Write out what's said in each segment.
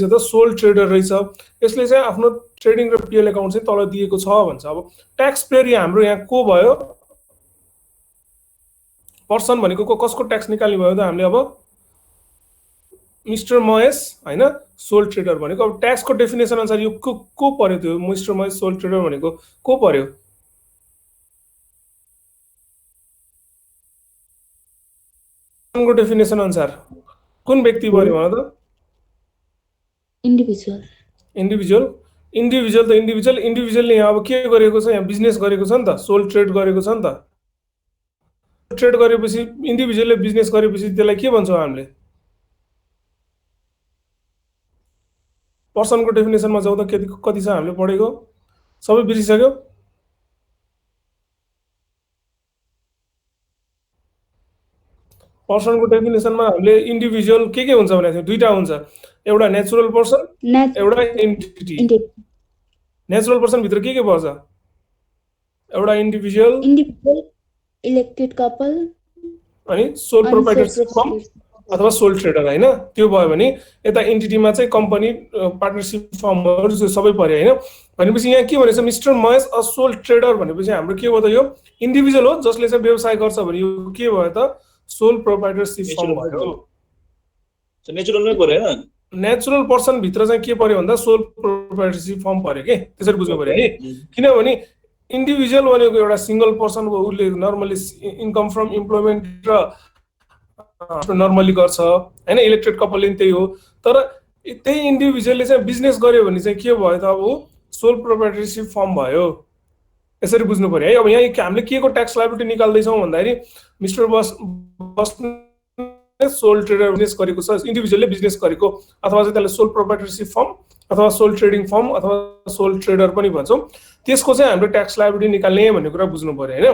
त sole trader रहेछ, यसले चाहिँ आफ्नो ट्रेडिङ र पिएल एकाउन्ट चाहिँ तल दिएको छ भन्छ। अब ट्याक्स पेयर हाम्रो यहाँ को भयो, पर्सन भनेको कसको ट्याक्स निकाल्ने भयो त हामीले, अब मिस्टर महेश हैन सोल ट्रेडर भनेको। अब ट्याक्सको डेफिनेसन अनुसार यो को पर्यो, त्यो मिस्टर महेश सोल ट्रेडर भनेको को पर्यो? को डेफिनेसन अनुसार कुन व्यक्ति पर्यो भन त? इन्डिभिजुअल त इन्डिभिजुअलले यहाँ अब के गरेको छ, यहाँ बिजनेस गरेको छ नि त, सोल ट्रेड गरेको छ नि त। ट्रेड गरेपछि इन्डिभिजुअलले बिजनेस गरेपछि त्यसलाई के भन्छौँ हामीले? पर्सनको डेफिनेसनमा जाउँ त कति छ हामीले पढेको, सबै बिर्सिसक्यो? पर्सनको डेफिनेसनमा हामीले इन्डिभिजुअल के हुन्छ भनेको थियो, दुईटा हुन्छ, एउटा नेचुरल पर्सन, एउटा एन्टिटी। नेचुरल पर्सन भित्र के पर्छ? एउटा इन्डिभिजुअल, इलेक्टेड कपल अनि सोल प्रोप्राइटरशिप फर्म अथवा सोल ट्रेडर हैन। त्यो भयो भने यता एन्टिटीमा चाहिँ कम्पनी, पार्टनरशिप फर्महरु सबै पर्यो हैन। भनेपछि यहाँ के भनेछ, mister Mahesh a sole trader भनेपछि हाम्रो के भयो त, यो इन्डिभिजुअल हो जसले चाहिँ व्यवसाय गर्छ भने यो के भयो त, सोल प्रोप्राइटरशिप फर्म भयो। नेचुरल नै पर्यो हैन। नेचुरल पर्सन भित्र चाहिँ के पर्यो भन्दा सोल प्रोप्राइटरशिप फर्म पर्यो के, त्यसरी बुझ्नु पर्यो है। किनभने इन्डिभिजुअल भनेको एउटा सिंगल पर्सन हो, उसले नर्मली इन्कम फ्रम इम्प्लोइमेन्ट र नर्मली गर्छ हैन। इलेक्टेड कपलले त्यही हो, तर त्यही इन्डिभिजुअलले चाहिँ बिजनेस गर्यो भने चाहिँ के भयो त, अब सोल प्रोप्राइटरशिप फर्म भयो। यसरी बुझ्नु पर्यो है। अब यहाँ हामीले के को ट्याक्स लायबिलिटी निकाल्दैछौँ भन्दाखेरि मिस्टर बस्ने सोल ट्रेडर बिजनेस गरेको छ, इन्डिभिजुअलले बिजनेस गरेको, अथवा चाहिँ त्यसलाई सोल प्रोप्राइटरशिप फर्म अथवा सोल ट्रेडिङ फर्म अथवा सोल ट्रेडर पनि भन्छौँ, त्यसको चाहिँ हामीले ट्याक्स लायबिलिटी निकाल्ने भन्ने कुरा बुझ्नु पर्यो हैन।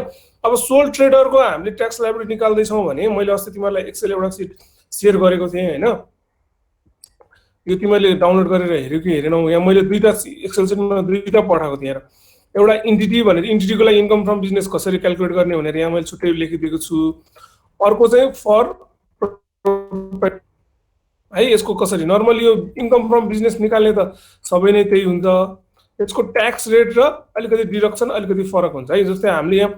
अब सोल ट्रेडरको हामीले ट्याक्स लायबिलिटी निकाल्दैछौँ भने मैले अस्ति तिमीहरूलाई एक्सेल एउटा सिट सेयर गरेको थिएँ हैन, यो तिमीले डाउनलोड गरेर हेर्यो कि हेरेनौ? यहाँ मैले दुईटा एक्सेल सिटमा दुईटा पठाएको थिएँ। एउटा इन्टिटी भनेर, इन्टिटीको लागि इन्कम फ्रम बिजनेस कसरी क्याल्कुलेट गर्ने भनेर यहाँ मैले छुट्टै लेखिदिएको छु। अर्को चाहिँ फर है, यसको कसरी नर्मली यो इन्कम फ्रम बिजनेस निकाल्ने त सबै नै त्यही हुन्छ, यसको ट्याक्स रेट र अलिकति डिडक्सन अलिकति फरक हुन्छ है। जस्तै हामीले यहाँ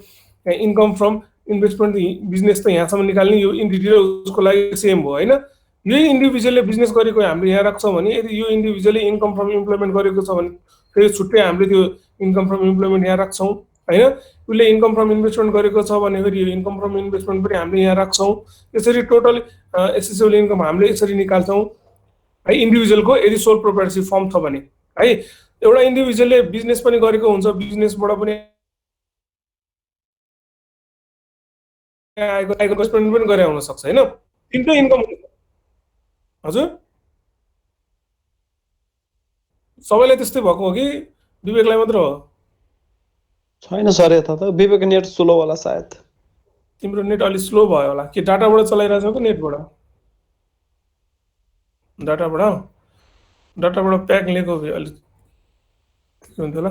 इन्कम फ्रम इन्भेस्टमेन्ट बिजनेस त यहाँसम्म निकाल्ने, यो इन्टिटी र उसको लागि सेम हो हैन। यही इन्डिभिजुअलले बिजनेस गरेको हामीले यहाँ राख्छौँ भने, यदि यो इन्डिभिजुअलले इन्कम फ्रम इम्प्लोइमेन्ट गरेको छ भने फेरि छुट्टै हामीले त्यो इन्कम फ्रम इम्प्लोइमेन्ट यहाँ राख्छौँ हैन। उसले इन्कम फ्रम इन्भेस्टमेन्ट गरेको छ भने फेरि यो इन्कम फ्रम इन्भेस्टमेन्ट पनि हामीले यहाँ राख्छौँ। यसरी टोटल एक्सेसिबल इन्कम हामीले यसरी निकाल्छौँ है। इन्डिभिजुअलको यदि सोल प्रोप्राइटरशिप फर्म छ भने है, एउटा इन्डिभिजुअलले बिजनेस पनि गरेको हुन्छ, बिजनेसबाट पनि आएको इन्भेस्टमेन्ट पनि गरे हुन सक्छ हैन, तिनटै इन्कम हुन्छ। हजुर सबैलाई त्यस्तै भएको हो कि विवेकलाई मात्र हो? छैन सर, यता त विवेक नेट स्लो होला सायद। तिम्रो नेट अलि स्लो भयो होला कि डाटाबाट चलाइरहेछौ कि नेटबाट? डाटाबाट प्याक लिएको भए अलि हुन्थ्यो होला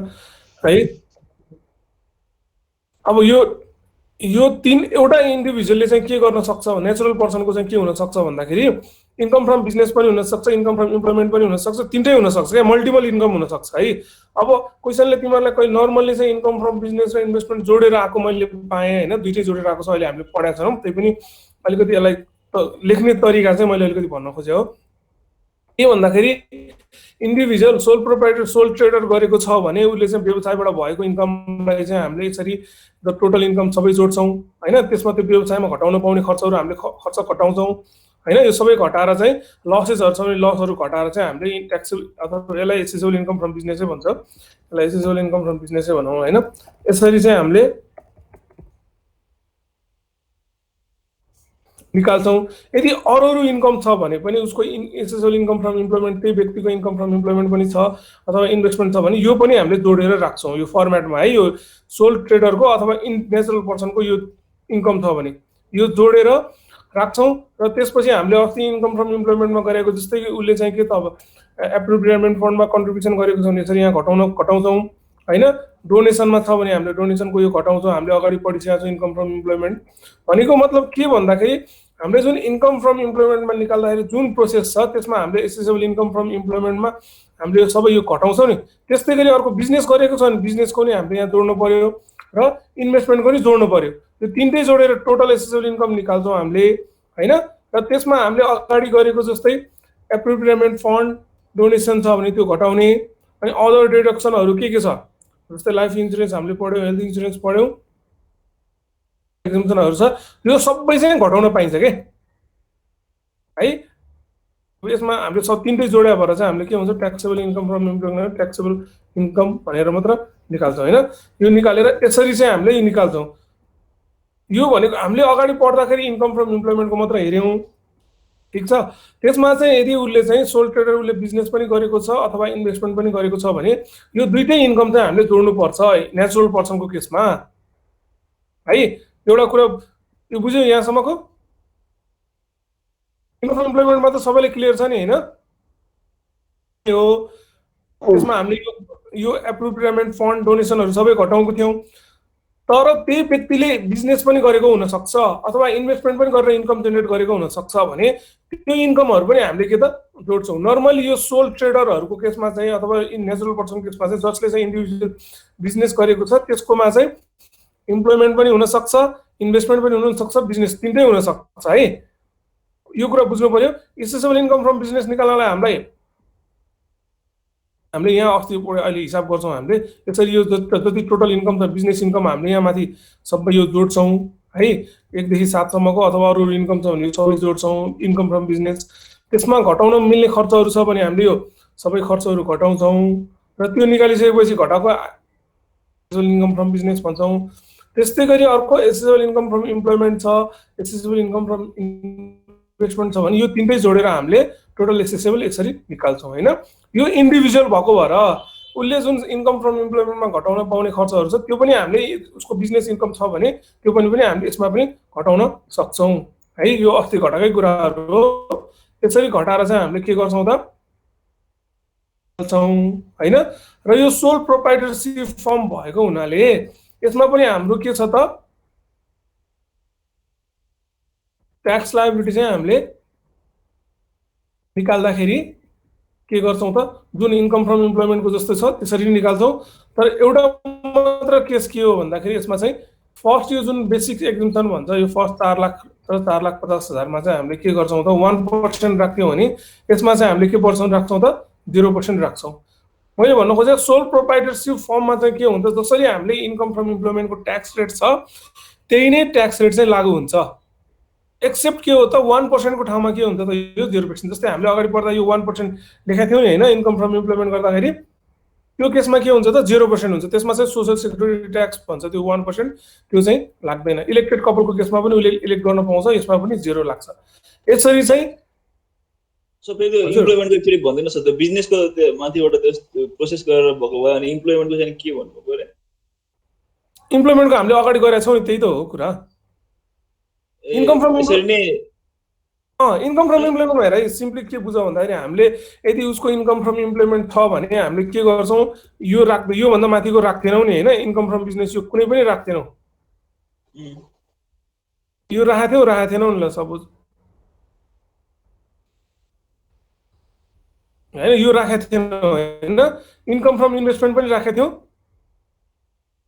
है। अब यो तीन, एउटा इन्डिभिजुअलले चाहिँ के गर्न सक्छ, नेचुरल पर्सनको चाहिँ के हुन सक्छ भन्दाखेरि इन्कम फ्रम बिजनेस पनि हुन सक्छ, इन्कम फ्रम इम्प्लोइमेन्ट पनि हुन सक्छ, तिनटै हुन सक्छ क्या, मल्टिपल इन्कम हुन सक्छ है। अब क्वेसनले तिमीहरूलाई कोही नर्मली चाहिँ इन्कम फ्रम बिजनेस र इन्भेस्टमेन्ट जोडेर आएको मैले पाएँ हैन, दुईटै जोडेर आएको छ, अहिले हामीले पढाएको छैनौँ, त्यही पनि अलिकति यसलाई लेख्ने तरिका चाहिँ मैले अलिकति भन्न खोजेँ हो। के भन्दाखेरि individual sole proprietor sole trader गरेको छ भने उसले चाहिँ व्यवसायबाट भएको इन्कमलाई चाहिँ हामीले यसरी द टोटल इन्कम सबै जोड्छौँ हैन। त्यसमा त्यो व्यवसायमा घटाउन पाउने खर्चहरू हामीले खर्च घटाउँछौँ हैन। यो सबै घटाएर चाहिँ लसेसहरु छ भने लसहरु घटाएर चाहिँ हामीले ट्याक्स अथवा यसलाई एक्सेसिबल इन्कम फ्रम बिजनेसै भन्छ, यसलाई एक्सेसिबल इन्कम फ्रम बिजनेसै भनौँ हैन। यसरी चाहिँ हामीले निकाल्छौँ। यदि अरू इन्कम छ भने पनि उसको एक्सेसिबल इन्कम फ्रम इम्प्लोइमेन्ट त्यही व्यक्तिको इन्कम फ्रम इम्प्लोइमेन्ट पनि छ अथवा इन्भेस्टमेन्ट छ भने यो पनि हामीले जोडेर राख्छौँ यो फर्मेटमा है। यो सोल ट्रेडरको अथवा नेचुरल पर्सनको यो इन्कम छ भने यो जोडेर राख्छौँ र त्यसपछि हामीले अस्ति इन्कम फ्रम इम्प्लोइमेन्टमा गरेको जस्तै कि उसले चाहिँ के त अब एप्रोप्रिएमेन्ट फन्डमा कन्ट्रिब्युसन गरेको छ भने यसरी यहाँ घटाउँछौँ हैन। डोनेसनमा छ भने हामीले डोनेसनको यो घटाउँछौँ। हामीले अगाडि पढिसकेका छौँ इन्कम फ्रम इम्प्लोइमेन्ट भनेको मतलब के भन्दाखेरि हामीले जुन इन्कम फ्रम इम्प्लोइमेन्टमा निकाल्दाखेरि जुन प्रोसेस छ त्यसमा हामीले एसेसेबल इन्कम फ्रम इम्प्लोइमेन्टमा हामीले सबै यो घटाउँछौँ नि। त्यस्तै गरी अर्को बिजनेस गरेको छ भने बिजनेसको नि हामीले यहाँ जोड्नु पर्यो र इन्भेस्टमेन्टको नि जोड्नु पर्यो। यो तीनटै जोडेर टोटल एसेसेबल इन्कम निकाल्छौँ हामीले हैन। र त्यसमा हामीले अगाडि गरेको जस्तै एप्रोप्रिएमेन्ट फन्ड डोनेसन छ भने त्यो घटाउने, अनि अदर डिडक्सनहरू के छ जस्तै लाइफ इन्सुरेन्स हामीले पढ्यौँ, हेल्थ इन्सुरेन्स पढ्यौँ, एक्जम्पसनहरू छ, यो सबै चाहिँ घटाउन पाइन्छ के है। यसमा हामीले सब तीनटै जोड्या भएर चाहिँ हामीले के हुन्छ taxable income from employment, taxable income भनेर मात्र निकाल्छौँ हैन। यो निकालेर यसरी चाहिँ हामीले निकाल्छौँ। यो भनेको हामीले अगाडि पढ्दाखेरि इन्कम फ्रम इम्प्लोइमेन्टको मात्र हेऱ्यौँ, ठिक छ। त्यसमा चाहिँ यदि उसले चाहिँ सोल ट्रेडर उसले बिजनेस पनि गरेको छ अथवा इन्भेस्टमेन्ट पनि गरेको छ भने यो दुईटै इन्कम चाहिँ हामीले जोड्नुपर्छ नेचुरल पर्सनको केसमा है। एउटा कुरा यो बुझ्यौ यहाँसम्मको? इन्कम फ्रम इम्प्लोइमेन्टमा त सबैले क्लियर छ नि हैन। यो त्यसमा हामीले यो एप्रोप्रिएमेन्ट फन्ड डोनेसनहरू सबै घटाउको थियौँ, तर त्यही व्यक्तिले बिजनेस पनि गरेको हुनसक्छ अथवा इन्भेस्टमेन्ट पनि गरेर इन्कम जेनेरेट गरेको हुनसक्छ भने त्यो इन्कमहरू पनि हामीले के त जोड्छौँ। नर्मली यो सोल ट्रेडरहरूको केसमा चाहिँ अथवा नेचुरल पर्सन केसमा चाहिँ जसले चाहिँ इन्डिभिजुअल बिजनेस गरेको छ त्यसकोमा चाहिँ इम्प्लोइमेन्ट पनि हुनसक्छ, इन्भेस्टमेन्ट पनि हुनसक्छ, बिजनेस तीनटै हुनसक्छ है। यो कुरा बुझ्नु पर्यो। एसेसेबल इन्कम फ्रम बिजनेस निकाल्नलाई हामीले यहाँ अस्ति अहिले हिसाब गर्छौँ हामीले यसरी यो जति टोटल इन्कम छ बिजनेस इन्कम हामीले यहाँ माथि सबै यो जोड्छौँ है। 1 देखि 7 सम्मको अथवा अरू इन्कम छ भने सबै जोड्छौँ इन्कम फ्रम बिजनेस। त्यसमा घटाउन मिल्ने खर्चहरू छ भने हामीले यो सबै खर्चहरू घटाउँछौँ र त्यो निकालिसकेपछि घटाएको इन्कम फ्रम बिजनेस भन्छौँ। त्यस्तै गरी अर्को एसेसेबल इन्कम फ्रम इम्प्लोइमेन्ट छ, एसेसेबल इन्कम फ्रम इन्भेस्टमेन्ट छ भने यो तीनटै जोडेर हामीले टोटल एसेसेबल यसरी निकाल्छौँ हैन। यो इन्डिभिजुअल भएको भएर उसले जुन इन्कम फ्रम इम्प्लोइमेन्टमा घटाउन पाउने खर्चहरू छ त्यो पनि हामीले उसको बिजनेस इन्कम छ भने त्यो पनि हामीले यसमा पनि घटाउन सक्छौँ है। यो अस्ति घटाएकै कुराहरू हो। यसरी घटाएर चाहिँ हामीले के गर्छौँ त हैन। र यो सोल प्रोप्राइटरसिप फर्म भएको हुनाले यसमा पनि हाम्रो के छ त ट्याक्स लायबिलिटी चाहिँ हामीले निकाल्दाखेरि के गर्छौँ त जुन इन्कम फ्रम इम्प्लोइमेन्टको जस्तो छ त्यसरी निकाल्छौँ। तर एउटा मात्र केस के हो भन्दाखेरि यसमा चाहिँ फर्स्ट यो जुन बेसिक एक्जम्पसन भन्छ यो फर्स्ट 4,50,000 मा चाहिँ हामीले के गर्छौँ त 1% राख्यौँ भने यसमा चाहिँ हामीले के पर्सेन्ट राख्छौँ त 0% राख्छौँ। मैले भन्न खोजेको सोल प्रोप्राइटरसिप फर्ममा चाहिँ के हुन्छ जसरी हामीले इन्कम फ्रम इम्प्लोइमेन्टको ट्याक्स रेट छ त्यही नै ट्याक्स रेट चाहिँ लागू हुन्छ। एक्सेप्ट के हो त 1% को ठाउँमा के हुन्छ त यो 0%। जस्तै हामीले अगाडि बढ्दा यो 1% लेखेको थियौँ नि हैन इन्कम फ्रम इम्प्लोइमेन्ट गर्दाखेरि त्यो केसमा के हुन्छ त 0% हुन्छ। त्यसमा चाहिँ सोशल सेक्युरिटी ट्याक्स भन्छ त्यो 1% त्यो चाहिँ लाग्दैन। इलेक्टेड कपलको केसमा पनि उसले इलेक्ट गर्न पाउँछ, यसमा पनि 0 लाग्छ। यसरी चाहिँ सबैको इम्प्लोइमेन्टको फेरि भन्दिनुहोस् त बिजनेसको माथिबाट प्रोसेस गरेर भएको भयो अनि इम्प्लोइमेन्टको चाहिँ के भन्नुभयो रे? इम्प्लोइमेन्टको हामीले अगाडि गरेका छौँ नि त्यही त हो कुरा। इन्कम फ्रम इम्प्लोइमेन्ट भएर सिम्पली के बुझ भन्दाखेरि हामीले यदि उसको इन्कम फ्रम इम्प्लोइमेन्ट छ भने हामीले के गर्छौँ यो राख्दै योभन्दा माथिको राख्दैनौँ नि हैन। इन्कम फ्रम बिजनेस यो कुनै पनि राख्दैनौँ। यो राखेको थिएनौँ नि ल सपोज हैन यो राखेको थिएनौँ हैन। इन्कम फ्रम इन्भेस्टमेन्ट पनि राखेको थियौँ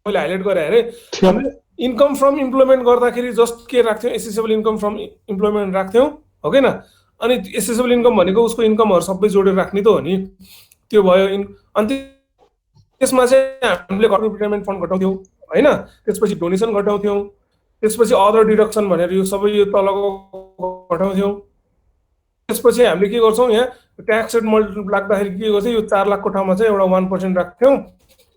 मैले हाइलाइट गरेँ अरे। हामीले इन्कम फ्रम इम्प्लोइमेन्ट गर्दाखेरि जस्ट के राख्थ्यौँ एसेसेबल इन्कम फ्रम इम्प्लोइमेन्ट राख्थ्यौँ हो कि न। अनि एसेसेबल इन्कम भनेको उसको इन्कमहरू सबै जोडेर राख्ने त हो नि त्यो भयो। अनि त्यसमा चाहिँ हामीले रिटायरमेन्ट फन्ड घटाउँथ्यौँ हैन। त्यसपछि डोनेसन घटाउँथ्यौँ, त्यसपछि अदर डिडक्सन भनेर यो सबै यो तलको घटाउँथ्यौँ। त्यसपछि हामीले के गर्छौँ यहाँ ट्याक्स रेट लाग्दाखेरि के गर्छ यो 4 लाखको ठाउँमा चाहिँ एउटा 1% राख्थ्यौँ।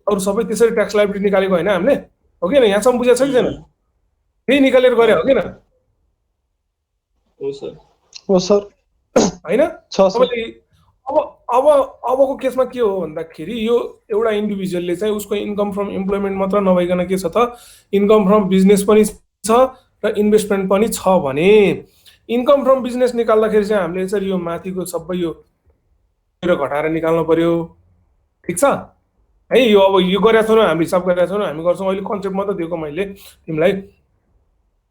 अरू सबै त्यसरी ट्याक्स लायबिलिटी निकालेको होइन हामीले हो कि न। यहाँसम्म बुझेको छ कि छैन? त्यही निकालेर गरे हो कि न? हो सर हैन। अबको केसमा के हो भन्दाखेरि यो एउटा इन्डिभिजुअलले चाहिँ उसको इन्कम फ्रम इम्प्लोइमेन्ट मात्र नभइकन के छ त इन्कम फ्रम बिजनेस पनि छ र इन्भेस्टमेन्ट पनि छ भने इन्कम फ्रम बिजनेस निकाल्दाखेरि चाहिँ हामीले यसरी यो माथिको सबै यो घटाएर निकाल्नु पर्यो। ठिक छ है। यो अब यो गरेका छैनौँ हामी हिसाब गरेका छैनौँ हामी गर्छौँ अहिले कन्सेप्ट मात्र दिएको मैले तिमीलाई।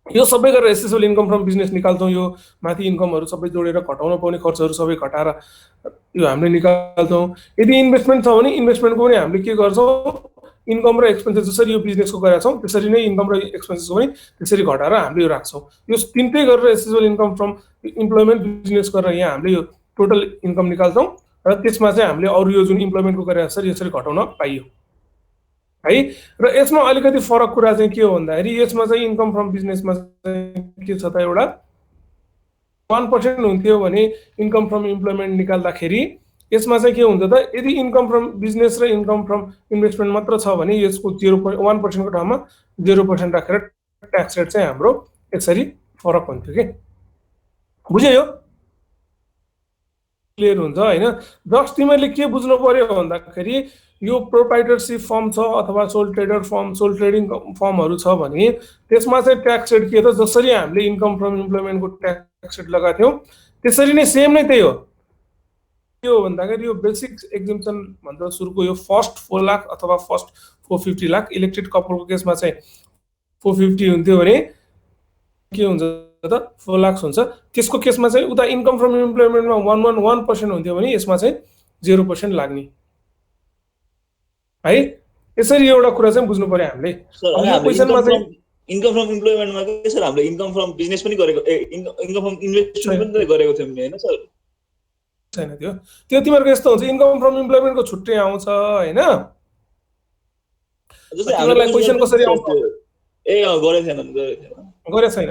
यो सबै गरेर एसेसेबल इन्कम फ्रम बिजनेस निकाल्छौँ। यो माथि इन्कमहरू सबै जोडेर घटाउन पाउने खर्चहरू सबै घटाएर यो हामीले निकाल्छौँ। यदि इन्भेस्टमेन्ट छ भने इन्भेस्टमेन्टको पनि हामीले के गर्छौँ, इन्कम र एक्सपेन्सेस जसरी यो बिजनेसको गरेका छौँ त्यसरी नै इन्कम र एक्सपेन्सेसको पनि त्यसरी घटाएर हामीले यो राख्छौँ। यो तिनटै गरेर accessible income from employment business गरेर यहाँ हामीले यो टोटल इन्कम निकाल्छौँ र त्यसमा चाहिँ हामीले अरू यो जुन इम्प्लोइमेन्टको गरेका छ यसरी घटाउन पाइयो है। र यसमा अलिकति फरक कुरा चाहिँ के हो भन्दाखेरि यसमा चाहिँ इन्कम फ्रम बिजनेसमा चाहिँ के छ त, एउटा 1% हुन्थ्यो भने इन्कम फ्रम इम्प्लोइमेन्ट निकाल्दाखेरि यसमा चाहिँ के हुन्छ त, यदि इन्कम फ्रम बिजनेस र इन्कम फ्रम इन्भेस्टमेन्ट मात्र छ भने यसको 1% को ठाउँमा 0% राखेर ट्याक्स रेट चाहिँ हाम्रो यसरी फरक हुन्थ्यो के। बुझ्यो यो क्लियर हुन्छ हैन। जस्ट तिमीले के बुझ्नु पर्यो भन्दाखेरि यो प्रोप्राइटरशिप फर्म छ अथवा sole trader firm, sole trading फर्महरू छ भने त्यसमा चाहिँ ट्याक्स रेट के त, जसरी हामीले इन्कम फ्रम इम्प्लोइमेन्टको ट्याक्स रेट लगाएको थियौँ त्यसरी नै सेम नै त्यही हो। के हो भन्दाखेरि यो बेसिक एक्जम्पसन भन्दा सुरुको यो फर्स्ट 4 लाख अथवा फर्स्ट 450 लाख इलेक्टेड कपलको केसमा चाहिँ 450 हुन्थ्यो भने के हुन्छ त 4 लाख हुन्छ। त्यसको केसमा चाहिँ उता इन्कम फ्रम इम्प्लोइमेन्टमा 1% हुन्थ्यो भने यसमा चाहिँ 0% लाग्ने है। यसरी एउटा कुरा चाहिँ बुझ्नु पर्यो हामीले। क्वेशनमा चाहिँ इन्कम फ्रम इम्प्लोइमेन्टमा के सर हामीले इन्कम फ्रम बिजनेस पनि गरेको इन्कम फ्रम इन्भेस्टमेन्ट पनि गरेको थियौँ नि हैन सर? छैन त्यो तिमीहरूको यस्तो हुन्छ, इन्कम फ्रम इम्प्लोइमेन्टको छुट्टै आउँछ हैन। जस्तै तिमीहरूलाई क्वेशन कसरी आउँछ गरे छैन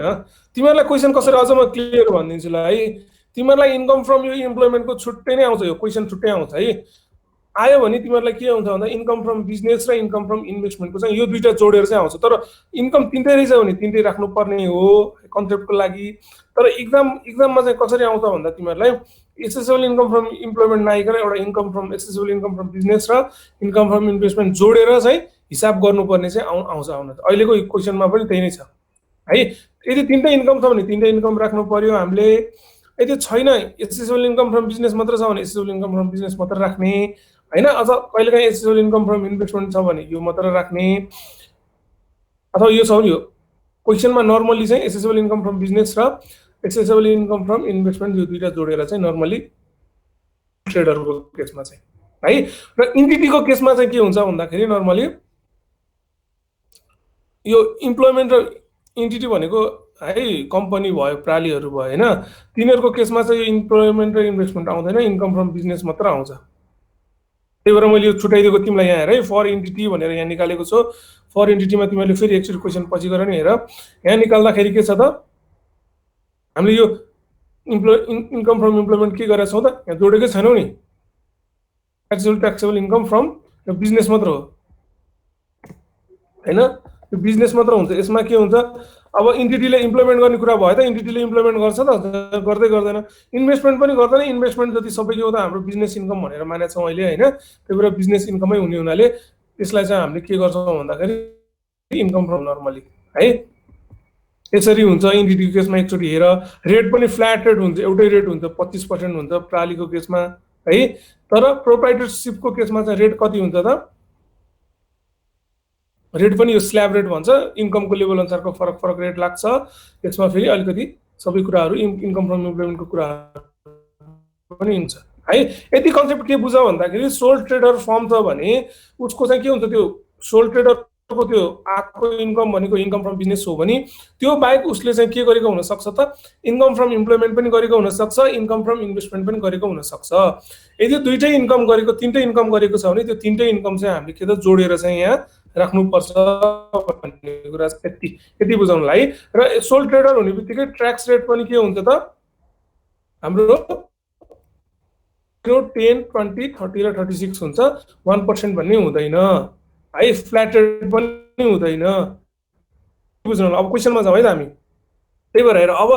तिमीहरूलाई क्वेशन कसरी अझ म क्लियर भनिदिन्छु ल है। तिमीहरूलाई इन्कम फ्रम यो इम्प्लोइमेन्टको छुट्टै नै आउँछ, यो क्वेशन छुट्टै आउँछ है। आयो भने तिमीहरूलाई के हुन्छ भन्दा इन्कम फ्रम बिजनेस र इन्कम फ्रम इन्भेस्टमेन्टको चाहिँ यो दुईटा जोडेर चाहिँ आउँछ। तर इन्कम तिनटै रहेछ भने तिनटै राख्नुपर्ने हो कन्सेप्टको लागि। तर एक्जाममा चाहिँ कसरी आउँछ भन्दा तिमीहरूलाई एसेसेबल इन्कम फ्रम इम्प्लोइमेन्ट नआइकन एउटा income from accessible income from business र इन्कम फ्रम इन्भेस्टमेन्ट जोडेर चाहिँ हिसाब गर्नुपर्ने चाहिँ आउँछ। अहिलेको क्वेसनमा पनि त्यही नै छ है। यदि तिनटै इन्कम छ भने तिनटै इन्कम राख्नु पर्यो हामीले। यदि छैन एसेसेबल इन्कम फ्रम बिजनेस मात्र छ भने एसेसेबल इन्कम फ्रम बिजनेस मात्र राख्ने हैन। अझ कहिलेकाहीँ एसेसेबल इन्कम फ्रम इन्भेस्टमेन्ट छ भने यो मात्र राख्ने, अथवा यो छ भने यो क्वेसनमा नर्मली चाहिँ एसेसेबल इन्कम फ्रम बिजनेस र एसेसेबल इन्कम फ्रम इन्भेस्टमेन्ट यो दुईटा जोडेर चाहिँ नर्मली ट्रेडरको केसमा चाहिँ है। र इन्टिटीको केसमा चाहिँ के हुन्छ भन्दाखेरि नर्मली यो इम्प्लोइमेन्ट र इन्टिटी भनेको है कम्पनी भयो, प्रालीहरू भयो हैन। तिनीहरूको केसमा चाहिँ यो इम्प्लोइमेन्ट र इन्भेस्टमेन्ट आउँदैन, इन्कम फ्रम बिजनेस मात्र आउँछ। त्यही भएर मैले यो छुट्याइदिएको तिमीलाई यहाँ हेर है, फर इन्टिटी भनेर यहाँ निकालेको छु। फर इन्टिटीमा तिमीले फेरि एकचोटि क्वेसन पछि गएर नि हेर। यहाँ निकाल्दाखेरि के छ त, हामीले यो इन्कम फ्रम इम्प्लोइमेन्ट के गरेका छौँ त, यहाँ जोडेकै छैनौँ नि। ट्याक्सेबल इन्कम फ्रम बिजनेस मात्र हो हैन, यो बिजनेस मात्र हुन्छ। यसमा के हुन्छ, अब इन्टिटीले इम्प्लोइमेन्ट गर्ने कुरा भयो त, इन्टिटीले इम्प्लोइमेन्ट गर्छ त, गर्दै गर्दैन। इन्भेस्टमेन्ट पनि गर्दैन, इन्भेस्टमेन्ट जति सबै के हो त हाम्रो बिजनेस इन्कम भनेर मानेका छौँ अहिले हैन। त्यही भएर बिजनेस इन्कमै हुने हुनाले त्यसलाई चाहिँ हामीले के गर्छौँ भन्दाखेरि इन्कम फ्रम नर्मली है यसरी हुन्छ। इन्टिटीको केसमा एकचोटि हेर, रेट पनि फ्ल्याट रेट हुन्छ, एउटै रेट हुन्छ, 25% हुन्छ प्रालीको केसमा है। तर प्रोप्राइटरशिपको केसमा चाहिँ रेट कति हुन्छ त, रेट पनि यो स्ल्याब रेट भन्छ, इन्कमको लेभल अनुसारको फरक फरक रेट लाग्छ। यसमा फेरि अलिकति सबै कुराहरू इन्कम फ्रम इम्प्लोइमेन्टको कुराहरू पनि हुन्छ है। यति कन्सेप्ट के बुझ भन्दाखेरि सोल ट्रेडर फर्म छ भने उसको चाहिँ के हुन्छ, त्यो सोल ट्रेडरको त्यो आएको इन्कम भनेको इन्कम फ्रम बिजनेस हो भने त्यो बाहेक उसले चाहिँ के गरेको हुनसक्छ त, इन्कम फ्रम इम्प्लोइमेन्ट पनि गरेको हुनसक्छ, इन्कम फ्रम इन्भेस्टमेन्ट पनि गरेको हुनसक्छ। यदि दुईटै इन्कम गरेको तिनटै इन्कम गरेको छ भने त्यो तिनटै इन्कम चाहिँ हामीले के त जोडेर चाहिँ यहाँ राख्नुपर्छ भन्ने कुरा यति बुझाउनुलाई। र सोल ट्रेडर हुने बित्तिकै ट्याक्स रेट पनि के हुन्छ त हाम्रो 10, 20, 30 र 36 हुन्छ। 1% भन्ने हुँदैन है, फ्ल्याट रेट पनि हुँदैन। बुझ्नु अब क्वेसनमा जाउँ है त हामी। त्यही भएर हेर, अब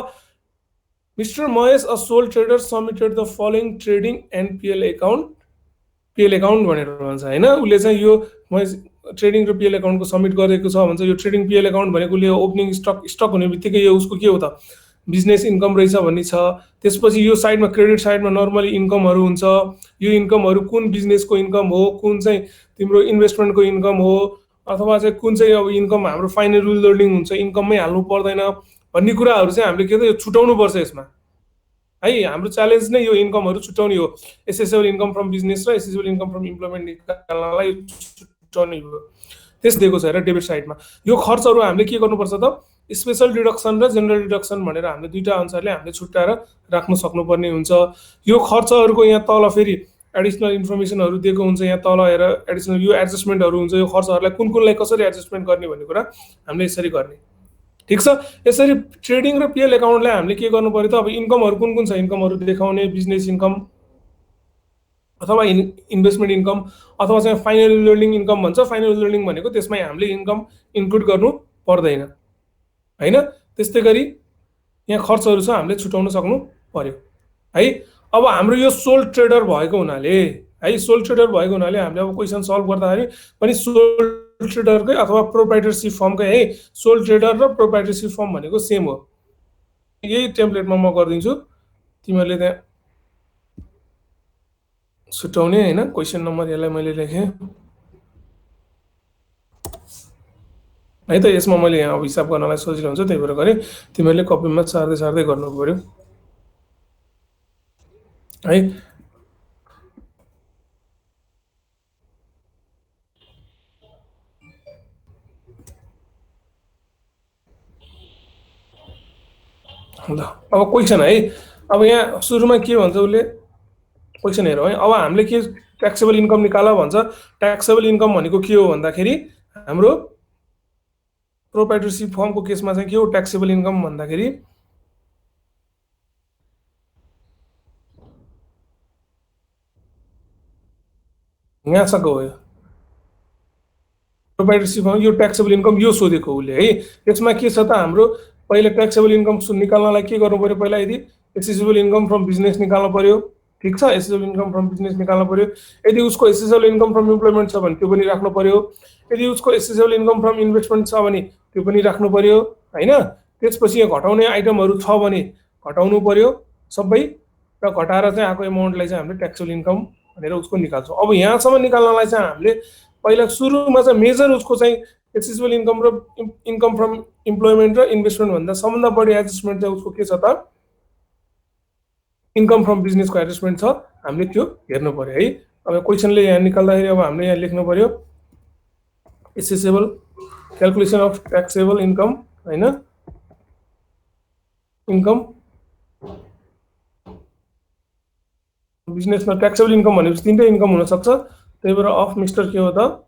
mister Mahesh a sole trader submitted the following trading and PL account भनेर भन्छ हैन। उसले चाहिँ यो महेश ट्रेडिङ र पिएल एकाउन्टको सबमिट गरेको छ भन्छ। यो ट्रेडिङ पिएल एकाउन्ट भनेको ओपनिङ स्टक हुने बित्तिकै यो उसको के हो त बिजनेस इन्कम रहेछ भन्ने छ। त्यसपछि यो साइडमा क्रेडिट साइडमा नर्मली इन्कमहरू हुन्छ। यो इन्कमहरू कुन बिजनेसको इन्कम हो, कुन चाहिँ तिम्रो इन्भेस्टमेन्टको इन्कम हो, अथवा चाहिँ कुन चाहिँ अब इन्कम हाम्रो फाइनल लोडिङ हुन्छ इन्कममै हाल्नु पर्दैन भन्ने कुराहरू चाहिँ हामीले के त यो छुटाउनु पर्छ यसमा है। हाम्रो च्यालेन्ज नै यो इन्कमहरू छुटाउने हो। एसेसेबल इन्कम फ्रम बिजनेस र एसेसेबल इन्कम फ्रम इम्प्लोइमेन्ट निकाल्नलाई छुटाउने हो। त्यस दिएको छ र डेबिट साइडमा यो खर्चहरू हामीले के गर्नुपर्छ त स्पेशल डिडक्सन र जेनरल डिडक्सन भनेर हामीले दुईटा अनुसारले हामीले छुट्याएर राख्न सक्नुपर्ने हुन्छ। यो खर्चहरूको यहाँ तल फेरि एडिसनल इन्फर्मेसनहरू दिएको हुन्छ। यहाँ तल हेर एडिसनल यो एडजस्टमेन्टहरू हुन्छ। यो खर्चहरूलाई कुन कुनलाई कसरी एडजस्टमेन्ट गर्ने भन्ने कुरा हामीले यसरी गर्ने। ठिक छ। यसरी ट्रेडिङ र पिएल एकाउन्टलाई हामीले के गर्नु पर्यो त अब इन्कमहरू कुन कुन छ इन्कमहरू देखाउने बिजनेस इन्कम अथवा इन्भेस्टमेन्ट इन्कम अथवा चाहिँ फाइनल लोडिङ इन्कम भन्छ। फाइनल लोडिङ भनेको त्यसमा हामीले इन्कम इन्क्लुड गर्नु पर्दैन हैन। त्यस्तै गरी यहाँ खर्चहरू छ हामीले छुटाउन सक्नु पर्यो है। अब हाम्रो यो सोल ट्रेडर भएको हुनाले है सोल ट्रेडर भएको हुनाले हामीले अब क्वेसन सल्भ गर्दाखेरि पनि सोल ट्रेडरकै अथवा प्रोप्राइटरसिप फर्मकै है सोल ट्रेडर र प्रोप्राइटरसिप फर्म भनेको सेम हो। यही टेम्प्लेटमा म गरिदिन्छु तिमीहरूले त्यहाँ छुटाउने हैन। क्वेसन नम्बर यसलाई मैले लेखेँ है त। यसमा मैले यहाँ अब हिसाब गर्नलाई सजिलो हुन्छ त्यही भएर गरेँ। तिमीहरूले कपीमा सार्दै गर्नु पर्यो है। ल अब क्वेसन है। अब यहाँ सुरुमा के भन्छ उसले क्वेसन हेरौँ है। अब हामीले के ट्याक्सेबल इन्कम निकाल भन्छ। ट्याक्सेबल इन्कम भनेको के हो भन्दाखेरि हाम्रो प्रोप्राइटरसिप फर्मको केसमा चाहिँ के हो ट्याक्सेबल इन्कम भन्दाखेरि यहाँसम्म हो। प्रोप्राइटरसिप फर्म यो ट्याक्सेबल इन्कम यो सोधेको उसले है। यसमा के छ त हाम्रो पहिला ट्याक्सेबल इन्कम निकाल्नलाई के गर्नु पर्यो पहिला यदि एसेसेबल इन्कम फ्रम बिजनेस निकाल्नु पर्यो। ठिक छ। एसेसेबल इन्कम फ्रम बिजनेस निकाल्नु पर्यो। यदि उसको एसेसेबल इन्कम फ्रम इम्प्लोइमेन्ट छ भने त्यो पनि राख्नु पर्यो। यदि उसको एसेसेबल इन्कम फ्रम इन्भेस्टमेन्ट छ भने त्यो पनि राख्नु पर्यो हैन। त्यसपछि यहाँ घटाउने आइटमहरू छ भने घटाउनु पर्यो सबै र घटाएर चाहिँ आएको एमाउन्टलाई चाहिँ हामीले ट्याक्सेबल इन्कम भनेर उसको निकाल्छौँ। अब यहाँसम्म निकाल्नलाई चाहिँ हामीले पहिला सुरुमा चाहिँ मेजर उसको चाहिँ एसेसेबल इन्कम र इन्कम फ्रम इम्प्लोइमेन्ट र इन्भेस्टमेन्ट भन्दा सबभन्दा बढी एडजस्टमेन्ट चाहिँ उसको के छ त इन्कम फ्रम बिजनेसको एडजस्टमेन्ट छ। हामीले त्यो हेर्नु पर्यो है। अब क्वेसनले यहाँ निकाल्दाखेरि अब हामीले यहाँ लेख्नु पर्यो accessible calculation of taxable income हैन। इन्कम बिजनेसमा ट्याक्सेबल इन्कम भनेपछि तीनटै इन्कम हुन सक्छ। त्यही भएर अफ मिस्टर के हो त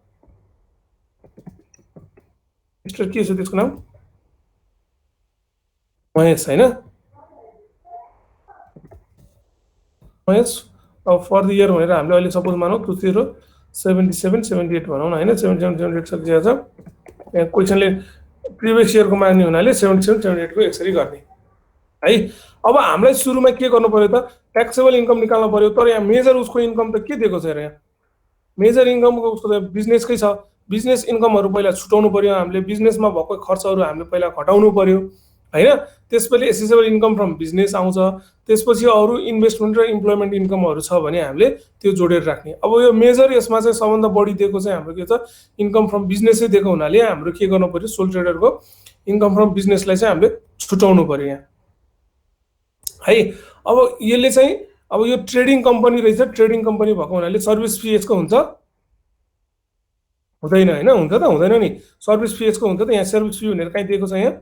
मिस्टर के छ त्यसको नाम महेश हैन। महेश अब फर द इयर भनेर हामीले अहिले सपोज मानौँ 2077 78 भनौँ न हैन। 77 78 सकिएको छ। यहाँ क्वेसनले प्रिभियस इयरको माग्ने हुनाले 77 78 को यसरी गर्ने है। अब हामीलाई सुरुमा के गर्नु पर्यो त ट्याक्सेबल इन्कम निकाल्नु पर्यो। तर यहाँ मेजर उसको इन्कम त के दिएको छ र यहाँ मेजर इन्कमको उसको त बिजनेसकै छ। बिजनेस इन्कमहरू पहिला छुटाउनु पर्यो। हामीले बिजनेसमा भएको खर्चहरू हामीले पहिला घटाउनु पर्यो हैन। त्यसपछि एसेसेबल इन्कम फ्रम बिजनेस आउँछ। त्यसपछि अरू इन्भेस्टमेन्ट र इम्प्लोइमेन्ट इन्कमहरू छ भने हामीले त्यो जोडेर राख्ने। अब यो मेजर यसमा चाहिँ सबभन्दा बढी दिएको चाहिँ हाम्रो के छ इन्कम फ्रम बिजनेसै दिएको हुनाले हाम्रो के गर्नु पर्यो सोल ट्रेडरको इन्कम फ्रम बिजनेसलाई चाहिँ हामीले छुटाउनु पर्यो यहाँ है। अब यसले चाहिँ अब यो ट्रेडिङ कम्पनी रहेछ। ट्रेडिङ कम्पनी भएको हुनाले सर्भिस फी यसको हुन्छ हुँदैन हैन। हुन्छ त हुँदैन नि सर्भिस फी यसको हुन्छ त। यहाँ सर्भिस फी भनेर कहीँ दिएको छ यहाँ